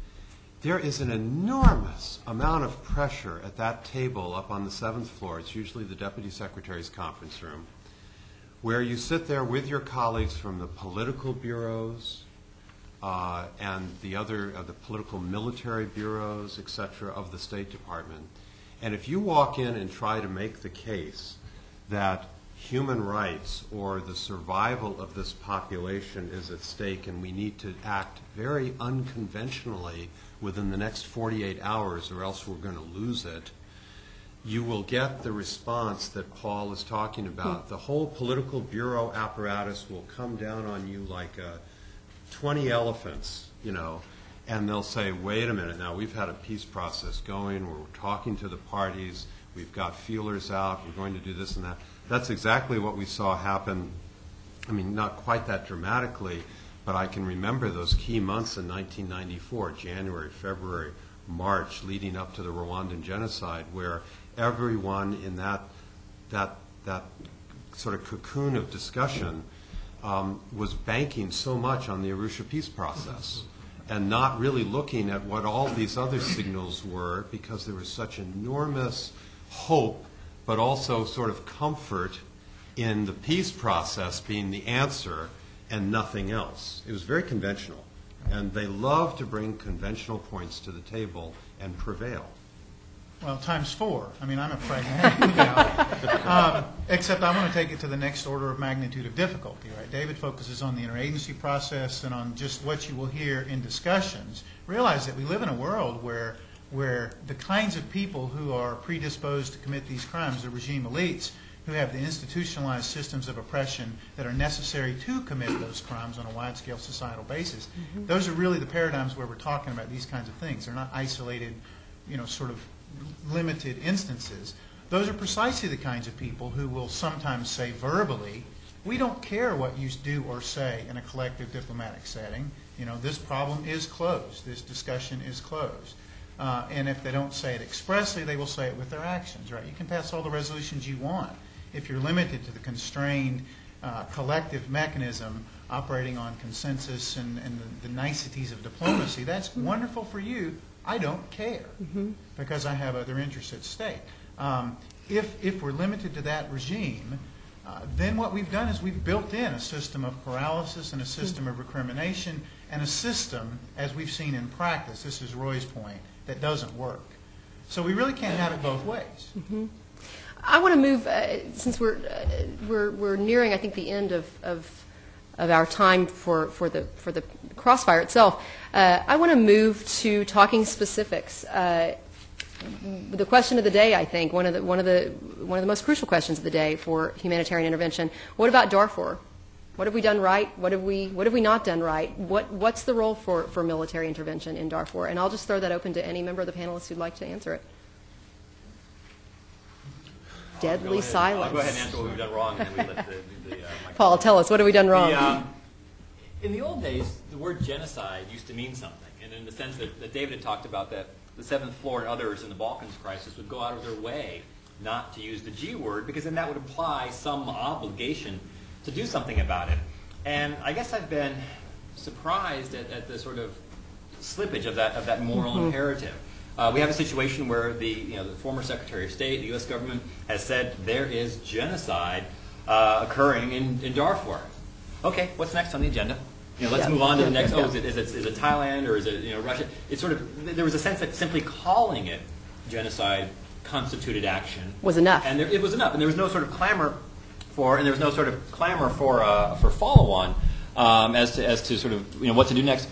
D: there is an enormous amount of pressure at that table up on the 7th floor. It's usually the Deputy Secretary's conference room, where you sit there with your colleagues from the political bureaus and the other the political military bureaus, et cetera, of the State Department. And if you walk in and try to make the case that human rights or the survival of this population is at stake and we need to act very unconventionally within the next 48 hours or else we're going to lose it, you will get the response that Paul is talking about. The whole political bureau apparatus will come down on you like 20 elephants, and they'll say, wait a minute, now we've had a peace process going, we're talking to the parties, we've got feelers out, we're going to do this and that. That's exactly what we saw happen, I mean, not quite that dramatically, but I can remember those key months in 1994, January, February, March, leading up to the Rwandan genocide, where everyone in that sort of cocoon of discussion was banking so much on the Arusha peace process and not really looking at what all these other signals were, because there was such enormous hope but also sort of comfort in the peace process being the answer and nothing else. It was very conventional, and they love to bring conventional points to the table and prevail.
C: Well, times 4. I mean, I'm a pragmatic guy. Except I want to take it to the next order of magnitude of difficulty, right? David focuses on the interagency process and on just what you will hear in discussions. Realize that we live in a world where the kinds of people who are predisposed to commit these crimes, the regime elites, who have the institutionalized systems of oppression that are necessary to commit those crimes on a wide-scale societal basis, those are really the paradigms where we're talking about these kinds of things. They're not isolated, sort of limited instances. Those are precisely the kinds of people who will sometimes say verbally, we don't care what you do or say in a collective diplomatic setting. This problem is closed. This discussion is closed. And if they don't say it expressly, they will say it with their actions, right? You can pass all the resolutions you want. If you're limited to the constrained collective mechanism operating on consensus and the niceties of diplomacy, that's wonderful for you. I don't care because I have other interests at stake. If we're limited to that regime, then what we've done is we've built in a system of paralysis and a system of recrimination and a system, as we've seen in practice, this is Roy's point, that doesn't work. So we really can't have it both ways.
B: I want to move, since we're nearing, I think, the end of our time for the crossfire itself. I want to move to talking specifics. The question of the day, I think, one of the most crucial questions of the day for humanitarian intervention. What about Darfur? What have we done right? What have we not done right? What's the role for military intervention in Darfur? And I'll just throw that open to any member of the panelists who'd like to answer it. Deadly silence.
E: I'll go ahead and answer what we've done wrong, and then we let the
B: Paul, tell us, what have we done wrong?
E: In the old days, the word genocide used to mean something, and in the sense that David had talked about, that the Seventh Floor and others in the Balkans crisis would go out of their way not to use the G word, because then that would imply some obligation to do something about it. And I guess I've been surprised at the sort of slippage of that moral imperative. We have a situation where the former Secretary of State, the U.S. government, has said there is genocide occurring in Darfur. Okay, what's next on the agenda? Let's move on to the next. Oh, is it Thailand or is it Russia? It's sort of, there was a sense that simply calling it genocide constituted action
B: was enough,
E: and it was enough, and there was no sort of clamor for follow-on as to sort of what to do next.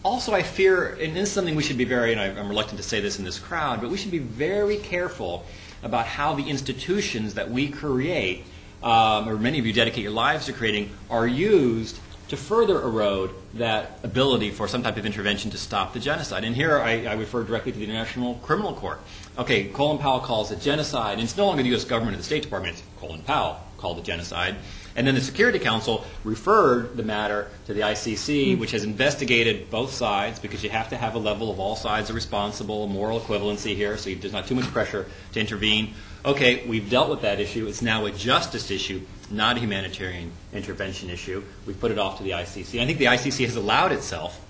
E: Also, I fear, and this is something we should be very, and I'm reluctant to say this in this crowd, but we should be very careful about how the institutions that we create, or many of you dedicate your lives to creating, are used to further erode that ability for some type of intervention to stop the genocide. And here I refer directly to the International Criminal Court. Okay, Colin Powell calls it genocide, and it's no longer the U.S. government or the State Department, it's Colin Powell called it genocide. And then the Security Council referred the matter to the ICC, which has investigated both sides, because you have to have a level of all sides are responsible, moral equivalency here, so there's not too much pressure to intervene. Okay, we've dealt with that issue. It's now a justice issue, not a humanitarian intervention issue. We've put it off to the ICC. I think the ICC has allowed itself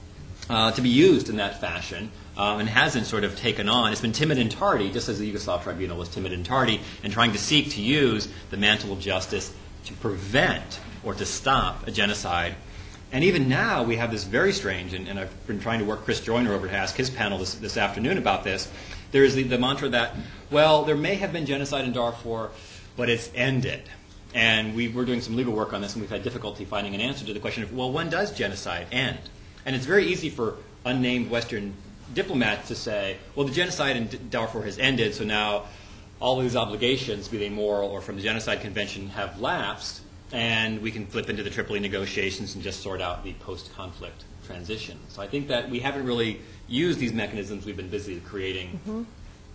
E: to be used in that fashion and hasn't sort of taken on. It's been timid and tardy, just as the Yugoslav Tribunal was timid and tardy, in trying to seek to use the mantle of justice to prevent or to stop a genocide. And even now we have this very strange, and I've been trying to work Chris Joyner over to ask his panel this afternoon about this. There is the mantra that, well, there may have been genocide in Darfur, but it's ended. And we're doing some legal work on this, and we've had difficulty finding an answer to the question of, well, when does genocide end? And it's very easy for unnamed Western diplomats to say, well, the genocide in Darfur has ended, so now all these obligations, be they moral or from the Genocide Convention, have lapsed, and we can flip into the Tripoli negotiations and just sort out the post-conflict transition. So I think that we haven't really used these mechanisms we've been busy creating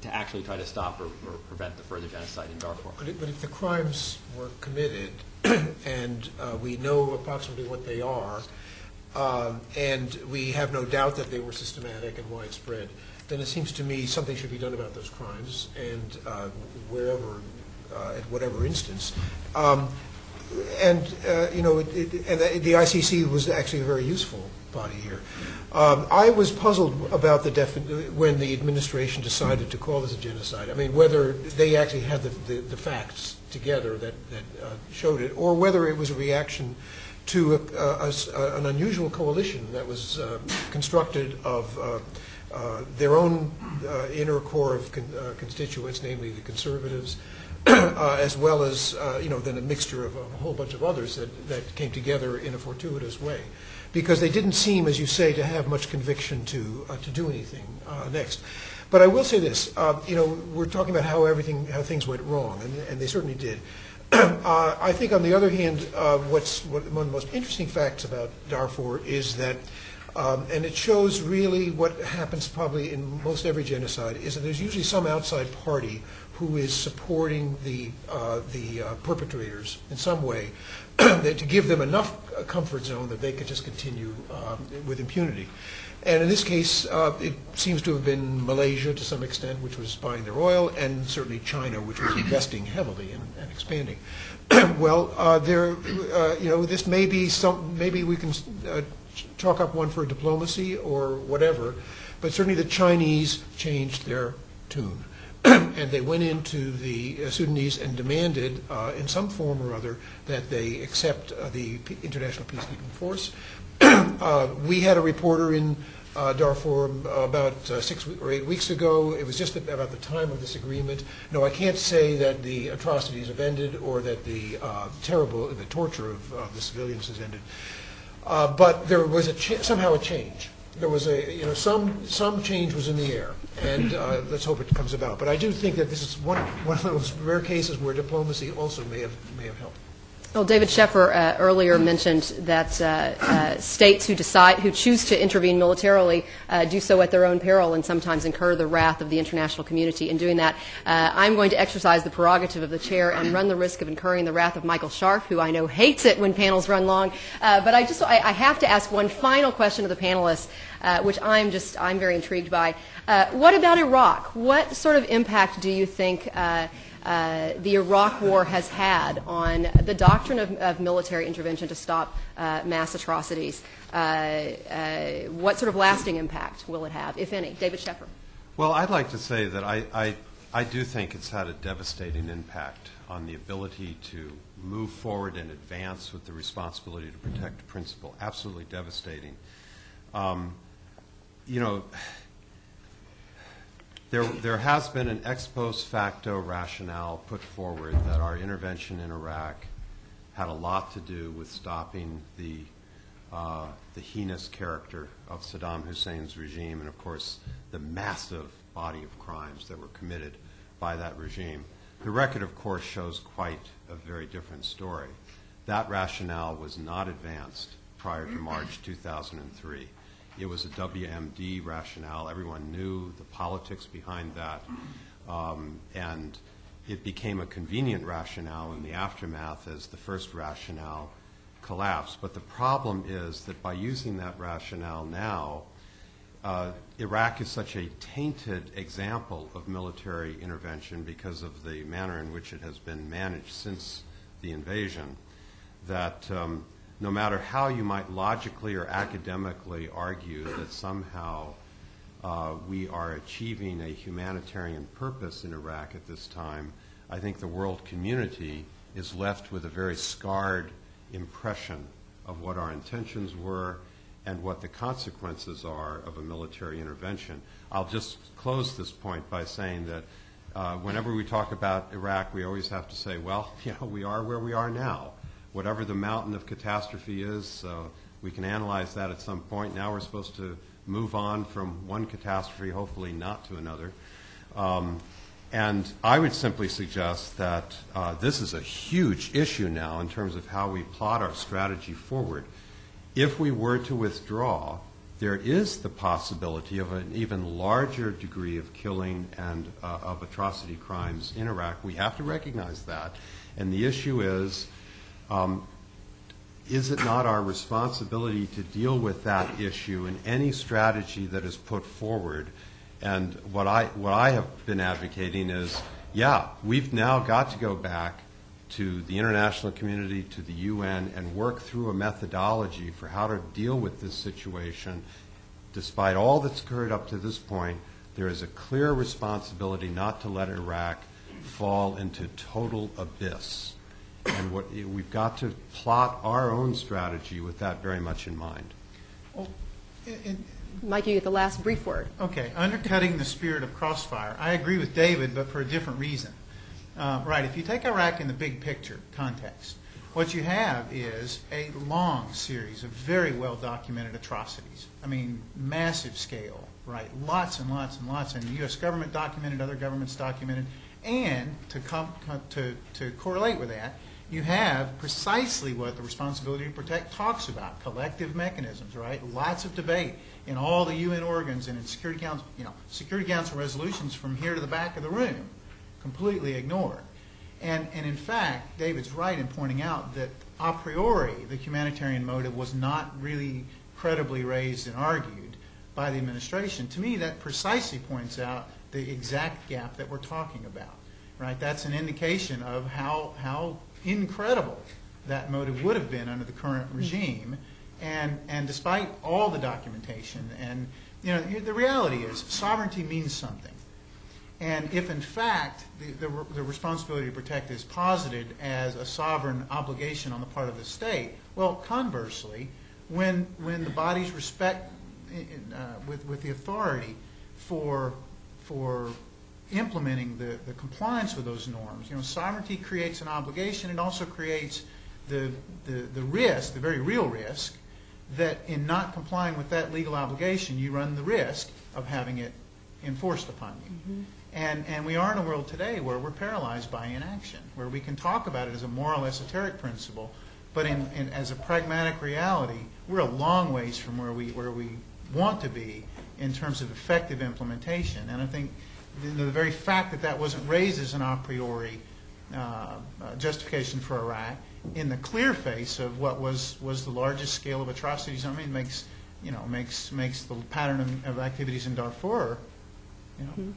E: to actually try to stop or prevent the further genocide in Darfur.
F: But if the crimes were committed, and we know approximately what they are, and we have no doubt that they were systematic and widespread, then it seems to me something should be done about those crimes, and wherever, at whatever instance. You know, the ICC was actually a very useful body here. I was puzzled about when the administration decided to call this a genocide. I mean, whether they actually had the facts together that showed it, or whether it was a reaction to an unusual coalition that was constructed of their own inner core of constituents, namely the conservatives, as well as you know, then a mixture of a whole bunch of others that came together in a fortuitous way, because they didn't seem, as you say, to have much conviction to do anything next. But I will say this: you know, we're talking about how things went wrong, and they certainly did. I think, on the other hand, one of the most interesting facts about Darfur is that, and it shows really what happens probably in most every genocide, is that there's usually some outside party who is supporting the perpetrators in some way to give them enough comfort zone that they could just continue with impunity. And in this case, it seems to have been Malaysia to some extent, which was buying their oil, and certainly China, which was investing heavily and expanding. Well, you know, this may be maybe we can chalk up one for diplomacy or whatever, but certainly the Chinese changed their tune. And they went into the Sudanese and demanded, in some form or other, that they accept the International Peacekeeping Force. We had a reporter in Darfur about 6 or 8 weeks ago. It was just about the time of this agreement. No, I can't say that the atrocities have ended or that the the torture of the civilians has ended. But there was somehow a change. There was some change was in the air, and let's hope it comes about. But I do think that this is one of those rare cases where diplomacy also may have helped.
B: Well, David Sheffer earlier mentioned that states who choose to intervene militarily do so at their own peril and sometimes incur the wrath of the international community. In doing that, I'm going to exercise the prerogative of the chair and run the risk of incurring the wrath of Michael Scharf, who I know hates it when panels run long. But I have to ask one final question of the panelists, which I'm very intrigued by. What about Iraq? What sort of impact do you think the Iraq War has had on the doctrine of military intervention to stop mass atrocities? What sort of lasting impact will it have, if any? David Sheffer.
D: Well, I'd like to say that I do think it's had a devastating impact on the ability to move forward and advance with the responsibility to protect principle. Absolutely devastating. You know, there has been an ex post facto rationale put forward that our intervention in Iraq had a lot to do with stopping the heinous character of Saddam Hussein's regime and, of course, the massive body of crimes that were committed by that regime. The record, of course, shows quite a very different story. That rationale was not advanced prior to March 2003. It was a WMD rationale. Everyone knew the politics behind that. And it became a convenient rationale in the aftermath as the first rationale collapsed. But the problem is that by using that rationale now, Iraq is such a tainted example of military intervention because of the manner in which it has been managed since the invasion that no matter how you might logically or academically argue that somehow we are achieving a humanitarian purpose in Iraq at this time, I think the world community is left with a very scarred impression of what our intentions were and what the consequences are of a military intervention. I'll just close this point by saying that whenever we talk about Iraq, we always have to say, well, you know, we are where we are now. Whatever the mountain of catastrophe is, we can analyze that at some point. Now we're supposed to move on from one catastrophe, hopefully not to another. And I would simply suggest that this is a huge issue now in terms of how we plot our strategy forward. if we were to withdraw, there is the possibility of an even larger degree of killing and of atrocity crimes in Iraq. We have to recognize that. And the issue is it not our responsibility to deal with that issue in any strategy that is put forward? And what I have been advocating is, yeah, we've now got to go back to the international community, to the UN, and work through a methodology for how to deal with this situation. Despite all that's occurred up to this point, there is a clear responsibility not to let Iraq fall into total abyss. And we've got to plot our own strategy with that very much in mind.
C: Well,
B: Mike, you get the last brief word.
C: okay, undercutting the spirit of crossfire. I agree with David, but for a different reason. Right, if you take Iraq in the big picture context, what you have is a long series of very well-documented atrocities. I mean, massive scale, right? Lots and lots and lots, and the U.S. government documented, other governments documented, and to correlate with that, you have precisely what the responsibility to protect talks about, collective mechanisms, right? Lots of debate in all the UN organs and in Security Council, Security Council resolutions from here to the back of the room, completely ignored. And in fact, David's right in pointing out that a priori the humanitarian motive was not really credibly raised and argued by the administration. To me, that precisely points out the exact gap that we're talking about, right? That's an indication of how incredible that motive would have been under the current regime, and despite all the documentation. And the reality is sovereignty means something. And if, in fact, the responsibility to protect is posited as a sovereign obligation on the part of the state, well, conversely, when the bodies respect with the authority for implementing the compliance with those norms, sovereignty creates an obligation. It also creates the risk, the very real risk, that in not complying with that legal obligation, you run the risk of having it enforced upon you. Mm-hmm. And we are in a world today where we're paralyzed by inaction, where we can talk about it as a moral esoteric principle, but as a pragmatic reality, we're a long ways from where we want to be in terms of effective implementation. And I think the very fact that that wasn't raised as an a priori justification for Iraq in the clear face of what was the largest scale of atrocities, makes the pattern of activities in Darfur.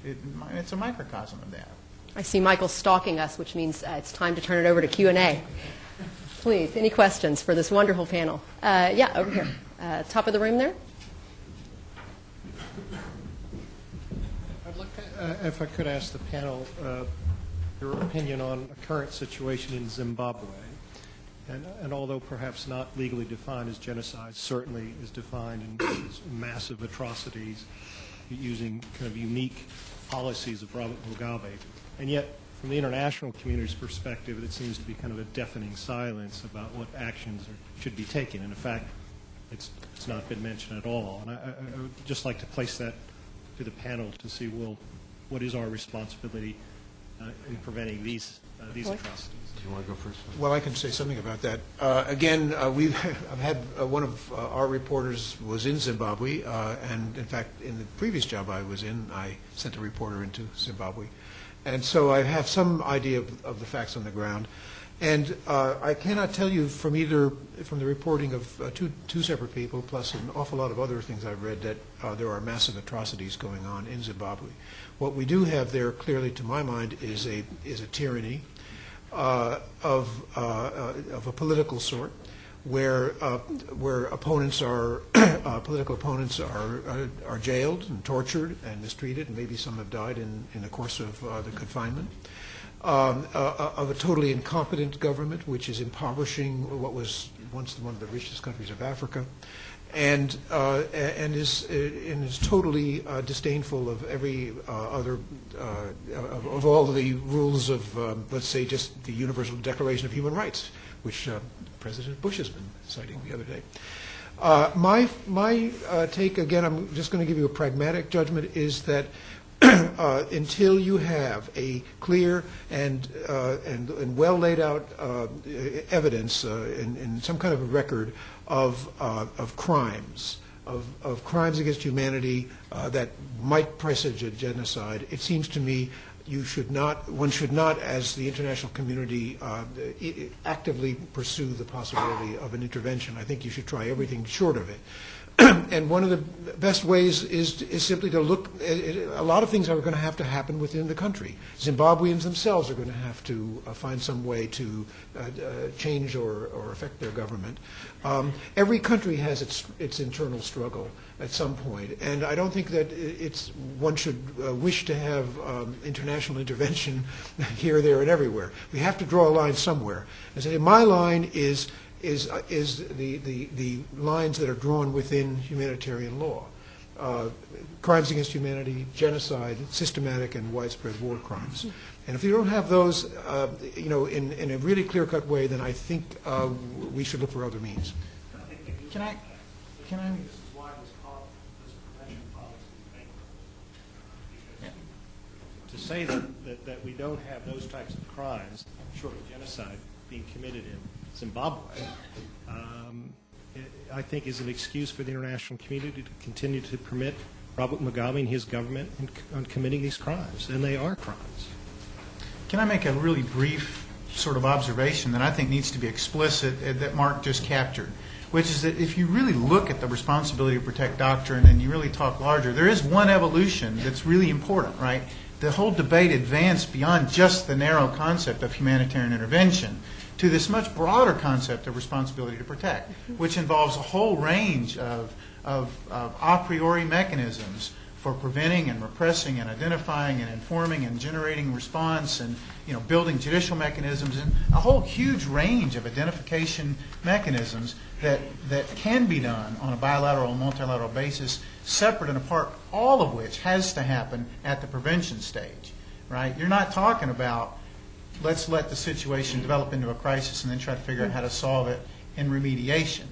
C: It's a microcosm of that.
B: I see Michael stalking us, which means it's time to turn it over to Q&A. Please, any questions for this wonderful panel? Yeah, over here. Top of the room there.
G: I'd like to, if I could ask the panel your opinion on a current situation in Zimbabwe. And although perhaps not legally defined as genocide, certainly is defined in massive atrocities using kind of unique policies of Robert Mugabe. And yet, from the international community's perspective, it seems to be kind of a deafening silence about what actions should be taken. And in fact, it's not been mentioned at all. And I would just like to place that to the panel to see, well, what is our responsibility in preventing these atrocities?
D: Do you want to go first?
F: Well, I can say something about that. Again, I've had one of our reporters was in Zimbabwe, and in fact, in the previous job I was in, I sent a reporter into Zimbabwe. And so I have some idea of the facts on the ground. And I cannot tell you from the reporting of two separate people, plus an awful lot of other things I've read, that there are massive atrocities going on in Zimbabwe. What we do have there, clearly to my mind, is a tyranny of a political sort, where opponents are political opponents are jailed and tortured and mistreated, and maybe some have died in the course of the confinement. Of a totally incompetent government, which is impoverishing what was once one of the richest countries of Africa, and is totally disdainful of every other of all the rules of let's say just the Universal Declaration of Human Rights, which President Bush has been citing the other day. My take, again, I'm just going to give you a pragmatic judgment, is that until you have a clear and well laid out evidence in some kind of a record of crimes, of crimes against humanity that might presage genocide, it seems to me one should not, as the international community, actively pursue the possibility of an intervention. I think you should try everything short of it. And one of the best ways is simply to look. A lot of things are going to have to happen within the country. Zimbabweans themselves are going to have to find some way to change or affect their government. Every country has its internal struggle at some point, and I don't think that one should wish to have international intervention here, there, and everywhere. We have to draw a line somewhere. And so my line is the lines that are drawn within humanitarian law. Crimes against humanity, genocide, systematic and widespread war crimes. And if you don't have those, in a really clear-cut way, then I think we should look for other means.
C: Can I?
G: To say that we don't have those types of crimes, short of genocide, being committed in Zimbabwe, I think is an excuse for the international community to continue to permit Robert Mugabe and his government on committing these crimes, and they are crimes.
C: Can I make a really brief sort of observation that I think needs to be explicit that Mark just captured, which is that if you really look at the responsibility to protect doctrine and you really talk larger, there is one evolution that's really important, right? The whole debate advanced beyond just the narrow concept of humanitarian intervention to this much broader concept of responsibility to protect, which involves a whole range of a priori mechanisms for preventing and repressing and identifying and informing and generating response and building judicial mechanisms and a whole huge range of identification mechanisms that can be done on a bilateral and multilateral basis, separate and apart, all of which has to happen at the prevention stage, right? You're not talking about let's let the situation develop into a crisis and then try to figure out how to solve it in remediation.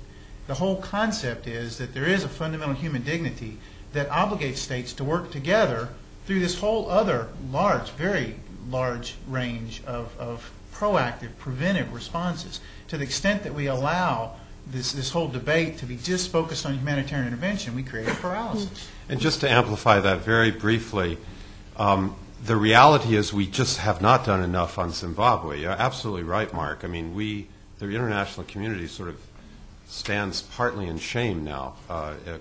C: The whole concept is that there is a fundamental human dignity that obligates states to work together through this whole other large, very large range of proactive, preventive responses. To the extent that we allow this whole debate to be just focused on humanitarian intervention, we create paralysis.
D: And just to amplify that very briefly, the reality is we just have not done enough on Zimbabwe. You're absolutely right, Mark. I mean, the international community sort of stands partly in shame now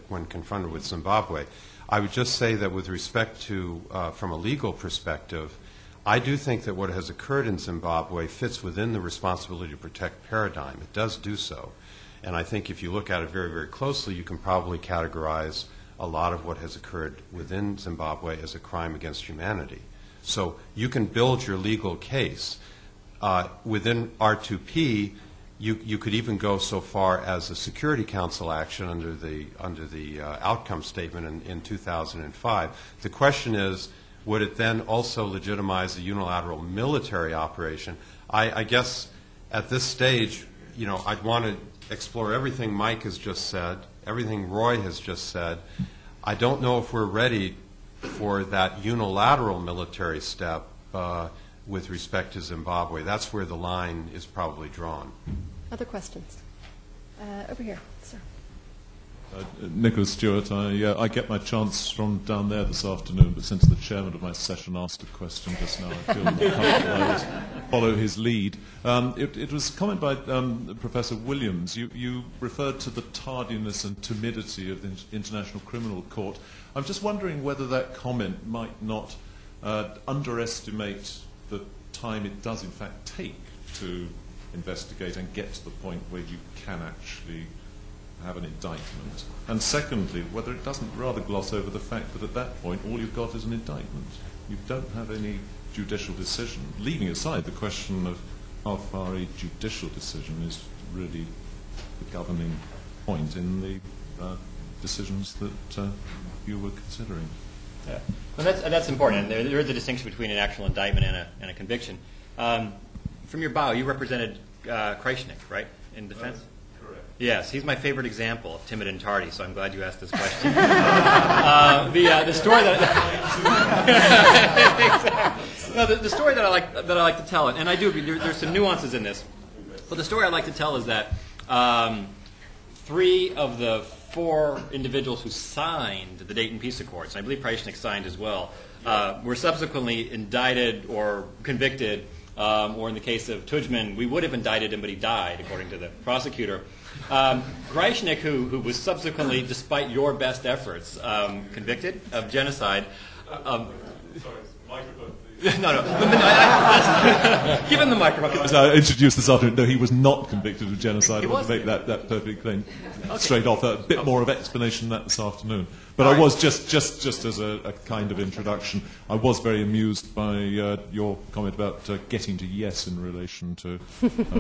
D: when confronted with Zimbabwe. I would just say that with respect to, from a legal perspective, I do think that what has occurred in Zimbabwe fits within the responsibility to protect paradigm. It does do so. And I think if you look at it very, very closely, you can probably categorize a lot of what has occurred within Zimbabwe as a crime against humanity. So you can build your legal case. Within R2P, you could even go so far as a Security Council action under the outcome statement in 2005. The question is, would it then also legitimize a unilateral military operation? I guess at this stage, I'd want to explore everything Mike has just said, everything Roy has just said. I don't know if we're ready for that unilateral military step with respect to Zimbabwe. That's where the line is probably drawn.
B: Other questions? Over here, sir.
H: Nicholas Stewart, I get my chance from down there this afternoon, but since the chairman of my session asked a question just now, I feel more comfortable I would follow his lead. It was a comment by Professor Williams. You referred to the tardiness and timidity of the International Criminal Court. I'm just wondering whether that comment might not underestimate the time it does in fact take to investigate and get to the point where you can actually have an indictment. And secondly, whether it doesn't rather gloss over the fact that at that point all you've got is an indictment. You don't have any judicial decision, leaving aside the question of how far a judicial decision is really the governing point in the decisions that you were considering.
E: Yeah. Well, that's important. There is a distinction between an actual indictment and a conviction. From your bio, you represented Krajcik, right, in defense?
H: Correct.
E: Yes, he's my favorite example of timid and tardy, so I'm glad you asked this question. The story that the story that I like to tell, and I do. There's some nuances in this, but the story I like to tell is that 3 of the 4 individuals who signed the Dayton Peace Accords, and I believe Pryshnik signed as well, were subsequently indicted or convicted, or in the case of Tudjman, we would have indicted him, but he died, according to the prosecutor. Pryshnik, who was subsequently, despite your best efforts, convicted of genocide.
H: Sorry, microphone.
E: No. Give him the microphone.
H: As I introduced this afternoon, no, he was not convicted of genocide.
E: He
H: I want to
E: wasn't.
H: make that perfectly clean straight off. A bit more of explanation than that this afternoon. But I was just as a kind of introduction, I was very amused by your comment about getting to yes in relation to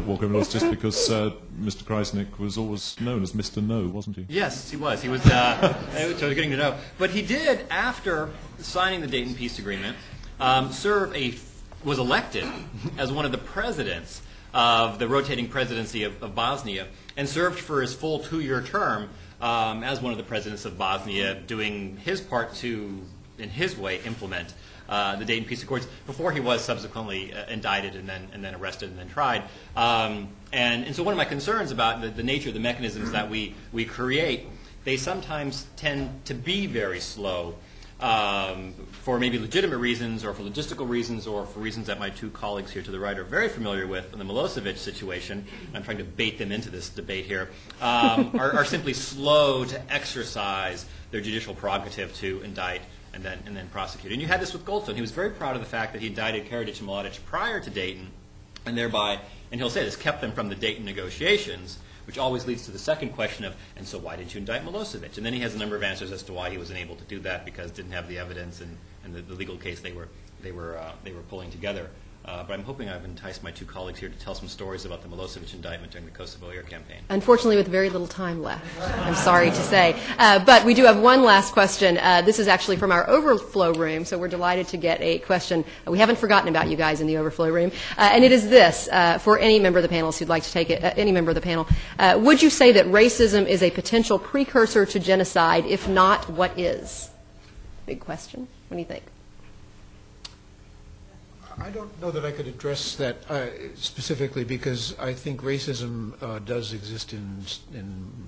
H: war criminals, just because Mr. Kreisnick was always known as Mr. No, wasn't he?
E: Yes, he was. He was. I was getting to know. But he did, after signing the Dayton Peace Agreement, was elected as one of the presidents of the rotating presidency of Bosnia, and served for his full 2-year term as one of the presidents of Bosnia, doing his part to, in his way, implement the Dayton Peace Accords before he was subsequently indicted and then arrested and then tried. And so one of my concerns about the nature of the mechanisms that we create, they sometimes tend to be very slow. For maybe legitimate reasons, or for logistical reasons, or for reasons that my 2 colleagues here to the right are very familiar with, in the Milosevic situation, I'm trying to bait them into this debate here, are simply slow to exercise their judicial prerogative to indict and then prosecute. And you had this with Goldstone. He was very proud of the fact that he indicted Karadzic and Mladic prior to Dayton, and thereby, and he'll say this, kept them from the Dayton negotiations, which always leads to the second question of, and so why didn't you indict Milosevic? And then he has a number of answers as to why he was unable to do that, because didn't have the evidence and the legal case they were pulling together. But I'm hoping I've enticed my 2 colleagues here to tell some stories about the Milosevic indictment during the Kosovo air campaign.
B: Unfortunately, with very little time left, I'm sorry to say. But we do have one last question. This is actually from our overflow room, so we're delighted to get a question. We haven't forgotten about you guys in the overflow room. And it is this, for any member of the panelists who'd like to take it, any member of the panel. Would you say that racism is a potential precursor to genocide? If not, what is? Big question. What do you think?
F: I don't know that I could address that specifically, because I think racism does exist in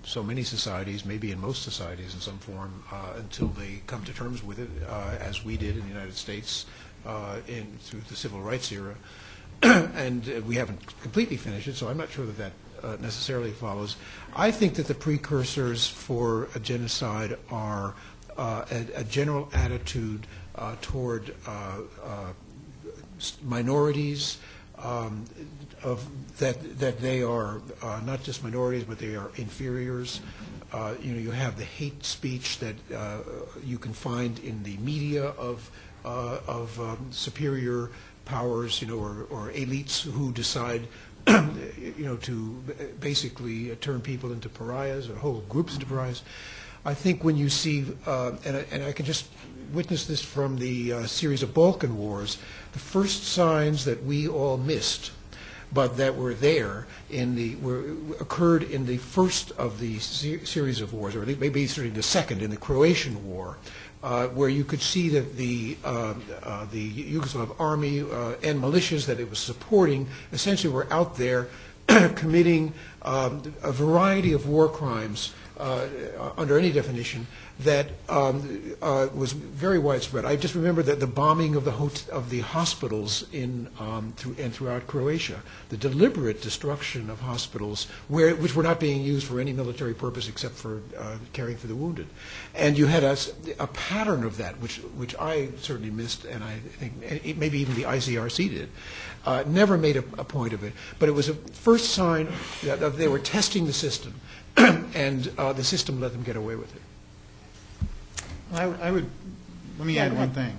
F: so many societies, maybe in most societies in some form, until they come to terms with it, as we did in the United States through the civil rights era. And we haven't completely finished it, so I'm not sure that necessarily follows. I think that the precursors for a genocide are a general attitude toward minorities, that they are not just minorities, but they are inferiors. You have the hate speech that you can find in the media of superior powers, or elites who decide, to basically turn people into pariahs, or whole groups into pariahs. I think when you see, and I can just witness this from the series of Balkan Wars, the first signs that we all missed, but that were there occurred in the first of the series of wars, or maybe certainly the second, in the Croatian War, where you could see that the Yugoslav army and militias that it was supporting essentially were out there committing a variety of war crimes under any definition that was very widespread. I just remember that the bombing of the hospitals throughout Croatia, the deliberate destruction of hospitals which were not being used for any military purpose except for caring for the wounded. And you had a pattern of that, which I certainly missed, and I think maybe even the ICRC did. Never made a point of it, but it was a first sign that they were testing the system, and the system let them get away with it.
C: Let me add one thing,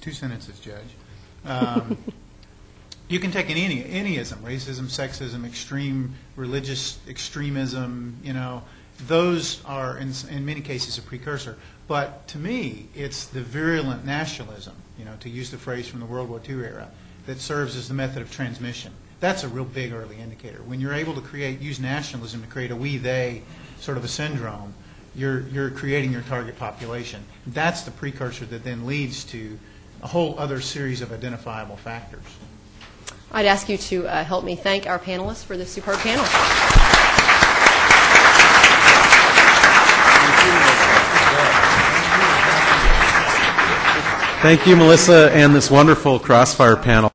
C: two sentences, Judge. You can take any ism, racism, sexism, extreme religious extremism, those are in many cases a precursor. But to me, it's the virulent nationalism, to use the phrase from the World War II era, that serves as the method of transmission. That's a real big early indicator. When you're able to use nationalism to create a we-they sort of a syndrome, you're creating your target population. That's the precursor that then leads to a whole other series of identifiable factors.
B: I'd ask you to help me thank our panelists for this superb panel.
A: Thank you, Melissa, and this wonderful Crossfire panel.